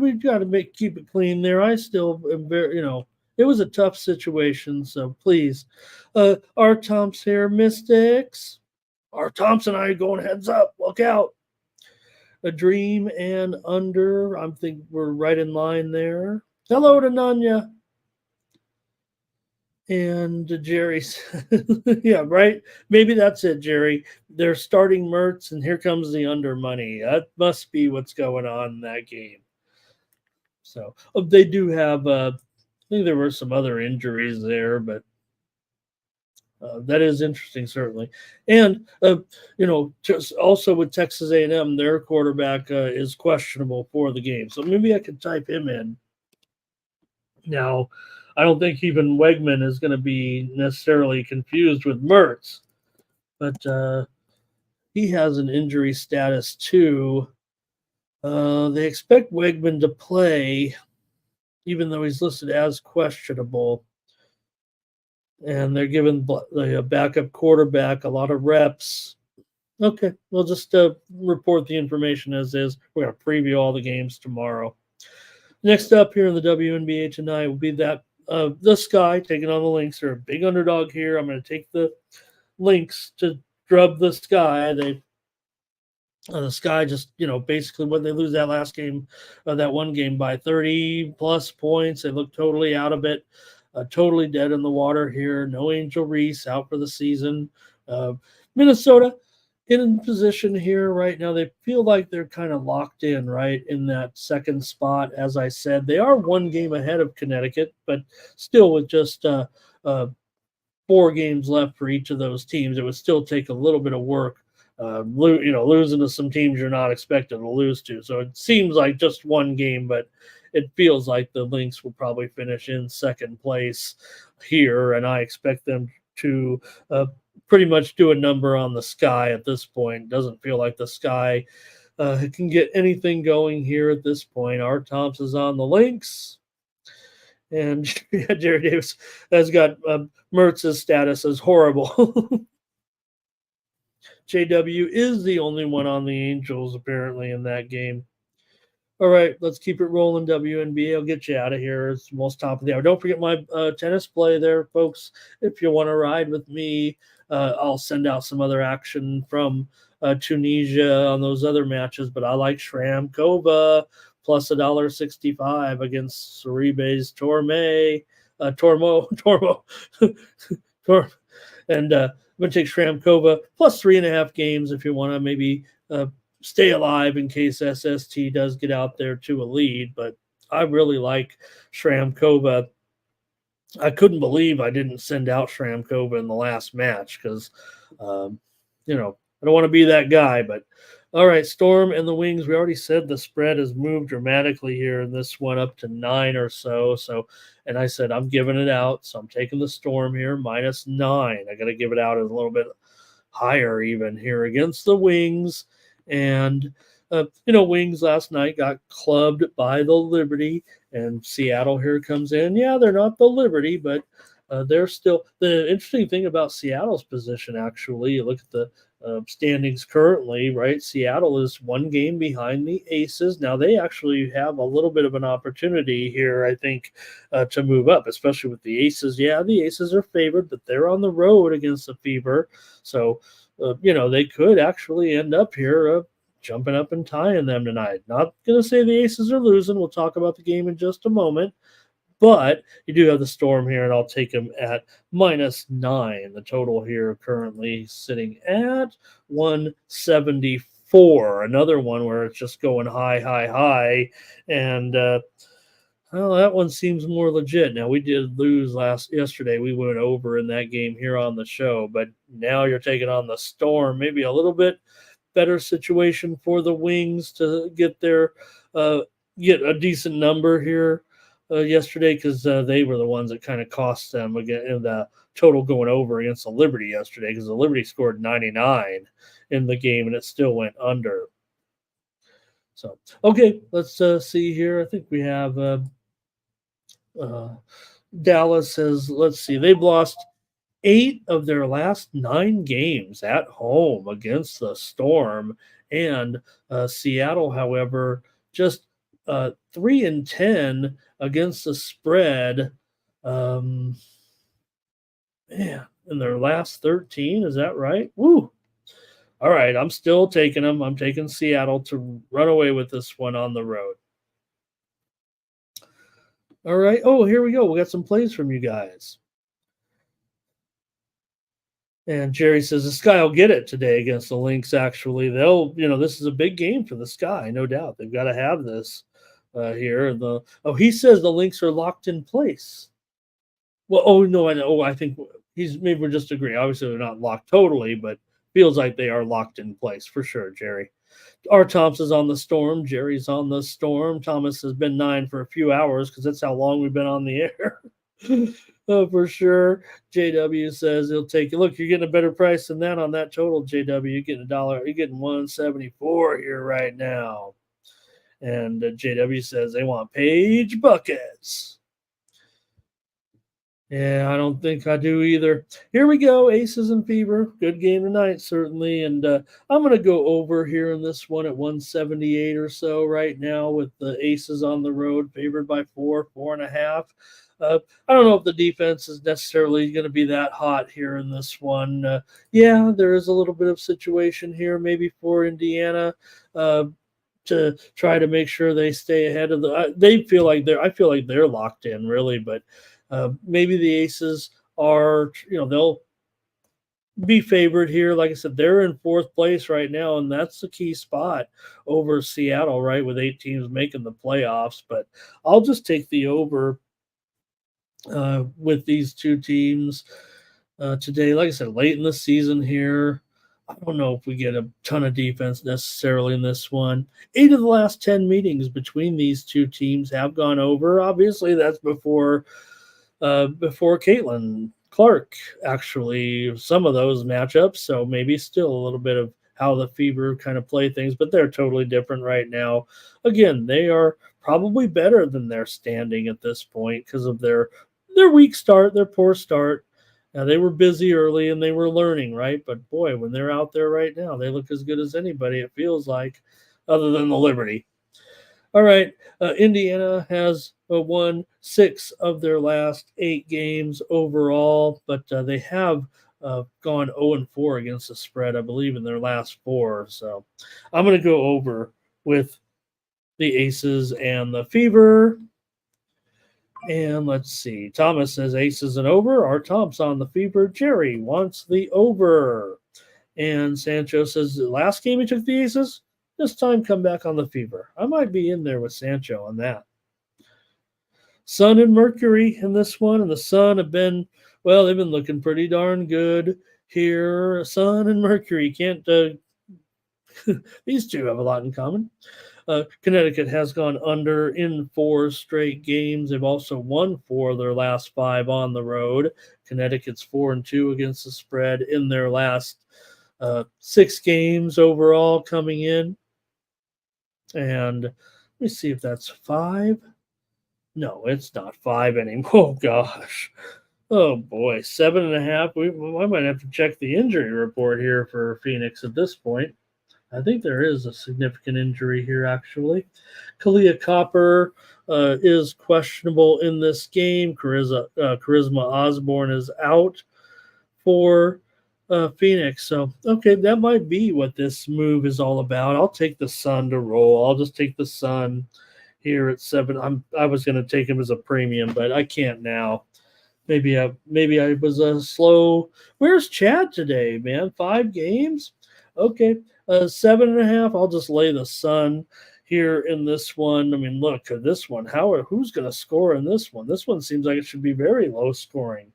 we've got to keep it clean there. I still am very, it was a tough situation. So please, R. Thompson here, Mystics. R. Thompson and I are going heads up. Look out. A Dream and under. I'm thinking we're right in line there. Hello to Nanya. And Jerry said, yeah, right. Maybe that's it, Jerry. They're starting Mertz, and here comes the under money. That must be what's going on in that game. So they do have, I think there were some other injuries there, but that is interesting, certainly. And, just also with Texas A&M, their quarterback is questionable for the game. So maybe I could type him in. Now, I don't think even Wegman is going to be necessarily confused with Mertz, but he has an injury status too. They expect Wegman to play, even though he's listed as questionable. And they're giving the backup quarterback a lot of reps. Okay, we'll just report the information as is. We're going to preview all the games tomorrow. Next up here in the WNBA tonight will be that the Sky taking on the Lynx. They're a big underdog here. I'm going to take the Lynx to drub the Sky. The Sky just, basically when they lose that last game, that one game by 30 plus points, they look totally out of it, totally dead in the water here. No Angel Reese out for the season. Minnesota in position here right now. They feel like they're kind of locked in, right, in that second spot. As I said, they are one game ahead of Connecticut, but still with just 4 games left for each of those teams, it would still take a little bit of work, losing to some teams you're not expected to lose to. So it seems like just one game, but it feels like the Lynx will probably finish in second place here, and I expect them to pretty much do a number on the Sky at this point. Doesn't feel like the Sky can get anything going here at this point. Art Thompson's on the links. And Jerry Davis has got Mertz's status as horrible. JW is the only one on the Angels, apparently, in that game. All right, let's keep it rolling, WNBA. I'll get you out of here. It's almost top of the hour. Don't forget my tennis play there, folks. If you want to ride with me, I'll send out some other action from Tunisia on those other matches. But I like Shramkova plus $1.65 against Soribes Torme, Tormo, Tor, and I'm going to take Shramkova plus 3.5 games if you want to maybe stay alive in case SST does get out there to a lead. But I really like Shramkova. I couldn't believe I didn't send out Shramkova in the last match because, I don't want to be that guy. But all right, Storm and the Wings. We already said the spread has moved dramatically here in this one up to 9 or so. And I said I'm giving it out, so I'm taking the Storm here -9. I got to give it out a little bit higher even here against the Wings. And, Wings last night got clubbed by the Liberty, and Seattle here comes in. Yeah, they're not the Liberty, but they're still the interesting thing about Seattle's position, actually. You look at the standings currently, right? Seattle is 1 game behind the Aces. Now, they actually have a little bit of an opportunity here, I think, to move up, especially with the Aces. Yeah, the Aces are favored, but they're on the road against the Fever. So, they could actually end up here jumping up and tying them tonight. Not going to say the Aces are losing. We'll talk about the game in just a moment. But you do have the Storm here, and I'll take them at -9. The total here currently sitting at 174. Another one where it's just going high, high, high. And well, that one seems more legit. Now, we did lose yesterday. We went over in that game here on the show, but now you're taking on the Storm. Maybe a little bit better situation for the Wings to get get a decent number here yesterday because they were the ones that kind of cost them again in the total going over against the Liberty yesterday because the Liberty scored 99 in the game and it still went under. So, okay, let's see here. I think we have Dallas has, let's see, they've lost 8 of their last 9 games at home against the Storm. And Seattle, however, just 3-10 against the spread. In their last 13. Is that right? Woo. All right, I'm still taking them. I'm taking Seattle to run away with this one on the road. All right. Oh, here we go. We got some plays from you guys. And Jerry says the Sky will get it today against the Lynx. Actually, this is a big game for the Sky, no doubt. They've got to have this here. He says the Lynx are locked in place. Well, oh no, I know. I think maybe we're just agreeing. Obviously, they're not locked totally, but feels like they are locked in place for sure, Jerry. R. Thompson's on the Storm. Jerry's on the Storm. Thomas has been 9 for a few hours because that's how long we've been on the air. For sure. JW says he'll take it. Look, you're getting a better price than that on that total, JW. You're getting $1. You're getting 174 here right now. And JW says they want Page buckets. Yeah, I don't think I do either. Here we go, Aces and Fever. Good game tonight, certainly. And I'm going to go over here in this one at 178 or so right now with the Aces on the road, favored by 4.5. I don't know if the defense is necessarily going to be that hot here in this one. Yeah, there is a little bit of situation here maybe for Indiana to try to make sure they stay ahead of I feel like they're locked in, really, but maybe the Aces are, they'll be favored here. Like I said, they're in 4th place right now, and that's the key spot over Seattle, right, with 8 teams making the playoffs. But I'll just take the over with these 2 teams today. Like I said, late in the season here. I don't know if we get a ton of defense necessarily in this one. 8 of the last 10 meetings between these 2 teams have gone over. Obviously, that's before Caitlin Clark, actually, some of those matchups. So maybe still a little bit of how the Fever kind of play things, but they're totally different right now. Again, they are probably better than their standing at this point because of their weak start, their poor start. Now they were busy early and they were learning, right? But boy, when they're out there right now, they look as good as anybody. It feels like, other than the Liberty. All right, Indiana has won 6 of their last 8 games overall, but they have gone 0-4 against the spread, I believe, in their last 4. So I'm going to go over with the Aces and the Fever. And let's see. Thomas says Aces and over. Our Tom's on the Fever. Jerry wants the over. And Sancho says the last game he took the Aces. This time come back on the Fever. I might be in there with Sancho on that. Sun and Mercury in this one. And the Sun have been, well, they've been looking pretty darn good here. Sun and Mercury can't, these two have a lot in common. Connecticut has gone under in 4 straight games. They've also won 4 of their last 5 on the road. Connecticut's 4-2 against the spread in their last 6 games overall coming in. And let me see if that's 5. No, it's not 5 anymore. Oh, gosh. Oh, boy. 7.5. I might have to check the injury report here for Phoenix at this point. I think there is a significant injury here, actually. Kalia Copper is questionable in this game. Charisma Osborne is out for Phoenix. So, okay, that might be what this move is all about. I'll take the Sun to roll. I'll just take the Sun here at 7. I was going to take him as a premium, but I can't now. Maybe I was a slow. Where's Chad today, man? 5 games? Okay. 7.5. I'll just lay the Sun here in this one. I mean, look at this one. Who's going to score in this one? This one seems like it should be very low scoring.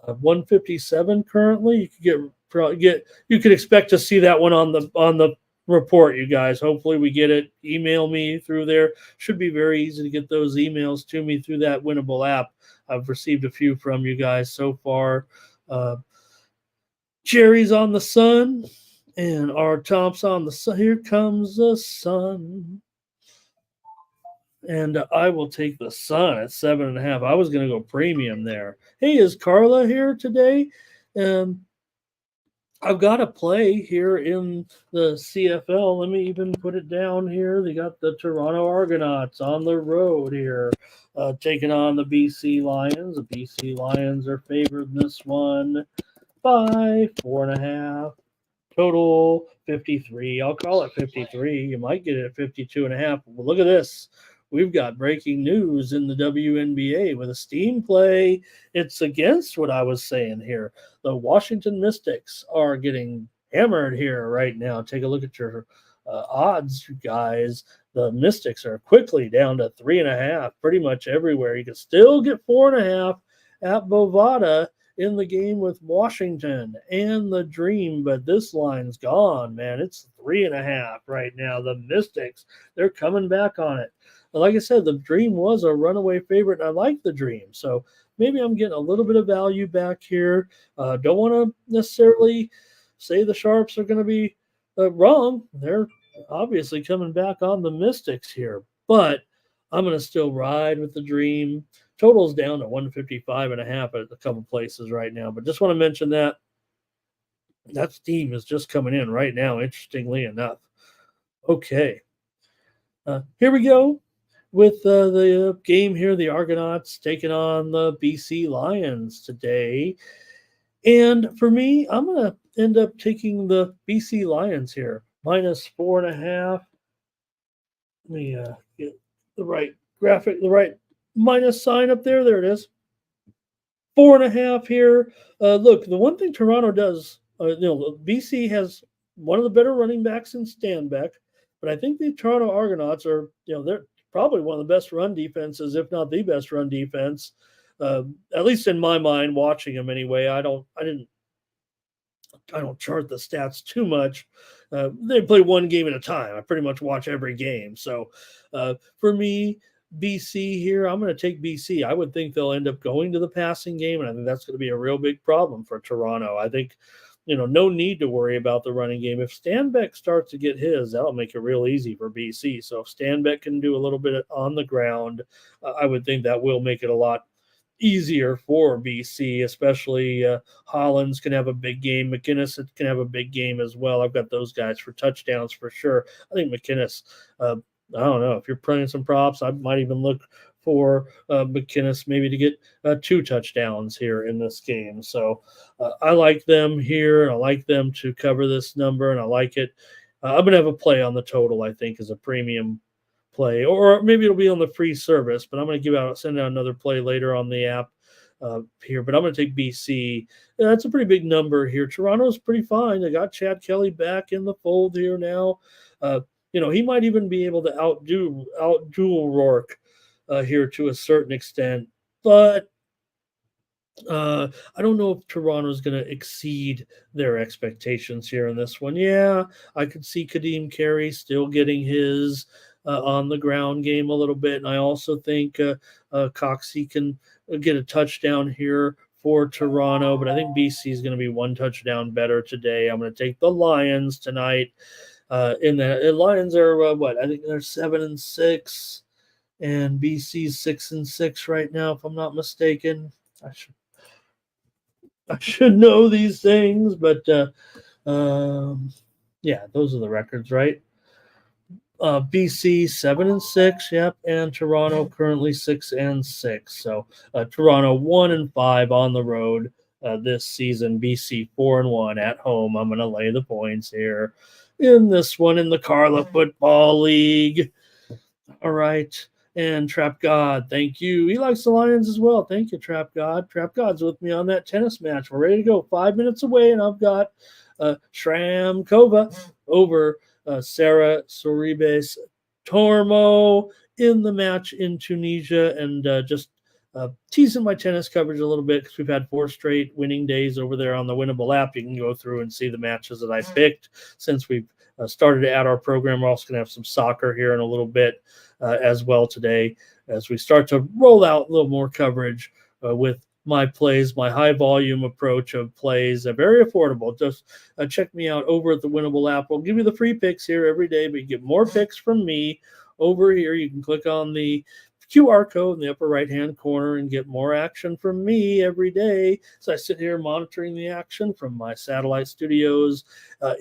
157 currently. You could expect to see that one on the report, you guys. Hopefully we get it. Email me through there. Should be very easy to get those emails to me through that Winnable app. I've received a few from you guys so far. Jerry's on the Sun. And our Tom's on the Sun. Here comes the Sun. And I will take the Sun at 7.5. I was going to go premium there. Hey, is Carla here today? I've got a play here in the CFL. Let me even put it down here. They got the Toronto Argonauts on the road here, taking on the BC Lions. The BC Lions are favored in this one by 4.5. Total 53. I'll call it 53. You might get it at 52.5. Well, look at this. We've got breaking news in the WNBA with a steam play. It's against what I was saying here. The Washington Mystics are getting hammered here right now. Take a look at your odds, you guys. The Mystics are quickly down to 3.5 pretty much everywhere. You can still get 4.5 at Bovada in the game with Washington and the Dream, but this line's gone, man. It's 3.5 right now. The Mystics, they're coming back on it. Like I said, the Dream was a runaway favorite, and I like the Dream. So maybe I'm getting a little bit of value back here. Don't want to necessarily say the Sharps are going to be wrong. They're obviously coming back on the Mystics here, but I'm going to still ride with the Dream. Total's down to 155.5 at a couple places right now, but just want to mention that steam is just coming in right now, interestingly enough. Okay. Here we go with the game here. The Argonauts taking on the BC Lions today. And for me, I'm going to end up taking the BC Lions here, minus 4.5. Let me get the right graphic, the right minus sign up there. There it is. 4.5 here. Look, the one thing Toronto does, BC has one of the better running backs in Stanbeck, but I think the Toronto Argonauts are, they're probably one of the best run defenses, if not the best run defense, at least in my mind, watching them anyway. I don't chart the stats too much. They play one game at a time. I pretty much watch every game. So for me, BC here, I'm going to take BC. I would think they'll end up going to the passing game, and I think that's going to be a real big problem for Toronto. I think no need to worry about the running game. If Stanbeck starts to get his, that'll make it real easy for BC. So if Stanbeck can do a little bit on the ground, I would think that will make it a lot easier for BC, especially Hollins can have a big game. McInnes can have a big game as well. I've got those guys for touchdowns for sure. I think McInnes, I don't know, if you're playing some props, I might even look for McInnes maybe to get 2 touchdowns here in this game. So I like them here. I like them to cover this number, and I like it. I'm going to have a play on the total, I think, as a premium play, or maybe it'll be on the free service, but I'm going to send out another play later on the app here, but I'm going to take BC. Yeah, that's a pretty big number here. Toronto's pretty fine. They got Chad Kelly back in the fold here now. He might even be able to outdo Rourke here to a certain extent, but I don't know if Toronto's going to exceed their expectations here in this one. Yeah, I could see Kadeem Carey still getting his on the ground game a little bit, and I also think Coxie can get a touchdown here for Toronto, but I think BC is going to be 1 touchdown better today. I'm going to take the Lions tonight. The Lions are what? I think they're 7-6, and BC's 6-6 right now, if I'm not mistaken. I should know these things, but yeah, those are the records, right? BC 7-6, yep, and Toronto currently 6-6. So Toronto 1-5 on the road this season. BC 4-1 at home. I'm going to lay the points here in this one in the Carla Football League. All right. And Trap God, thank you. He likes the Lions as well. Thank you, Trap God. Trap God's with me on that tennis match. We're ready to go. 5 minutes away, and I've got Shramkova over Sarah Sorribes Tormo in the match in Tunisia, and just teasing my tennis coverage a little bit because we've had 4 straight winning days over there on the Winnable app. You can go through and see the matches that I picked since we've started to add our program. We're also going to have some soccer here in a little bit as well today as we start to roll out a little more coverage with my plays, my high volume approach of plays, very affordable. Just check me out over at the Winnable app. We'll give you the free picks here every day, but you get more picks from me over here. You can click on the QR code in the upper right-hand corner and get more action from me every day. So I sit here monitoring the action from my satellite studios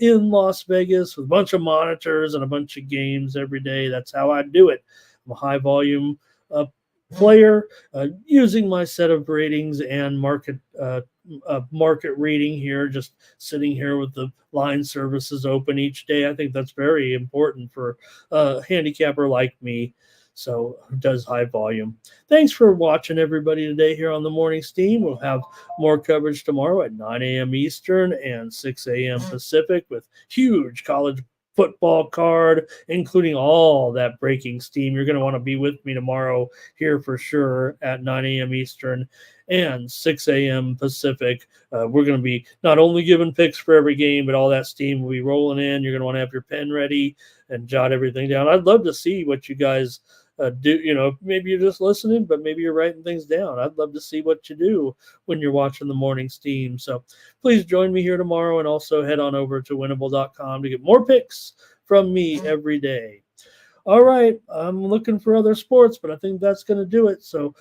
in Las Vegas with a bunch of monitors and a bunch of games every day. That's how I do it. I'm a high-volume player using my set of ratings and market reading here, just sitting here with the line services open each day. I think that's very important for a handicapper like me. So it does high volume. Thanks for watching, everybody, today here on the Morning Steam. We'll have more coverage tomorrow at 9 a.m. Eastern and 6 a.m. Pacific with huge college football card, including all that breaking steam. You're going to want to be with me tomorrow here for sure at 9 a.m. Eastern and 6 a.m. Pacific. We're going to be not only giving picks for every game, but all that steam will be rolling in. You're going to want to have your pen ready and jot everything down. I'd love to see what you guys do. Maybe you're just listening, but maybe you're writing things down. I'd love to see what you do when you're watching the Morning Steam. So please join me here tomorrow, and also head on over to winnable.com to get more picks from me every day. All right, I'm looking for other sports, but I think that's going to do it. So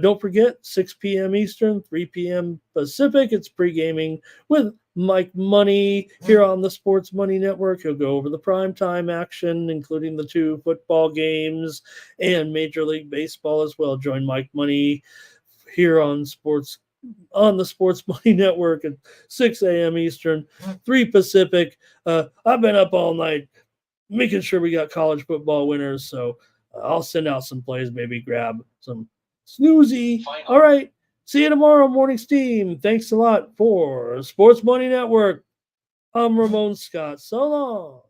don't forget, 6 p.m. Eastern, 3 p.m. Pacific. It's pre-gaming with Mike Money here on the Sports Money Network. He'll go over the primetime action, including the 2 football games and Major League Baseball as well. Join Mike Money here on the Sports Money Network at 6 a.m. Eastern, 3 Pacific. I've been up all night making sure we got college football winners, so I'll send out some plays, maybe grab some snoozy. All right. See you tomorrow, Morning Steam. Thanks a lot for Sports Money Network. I'm Ramon Scott. So long.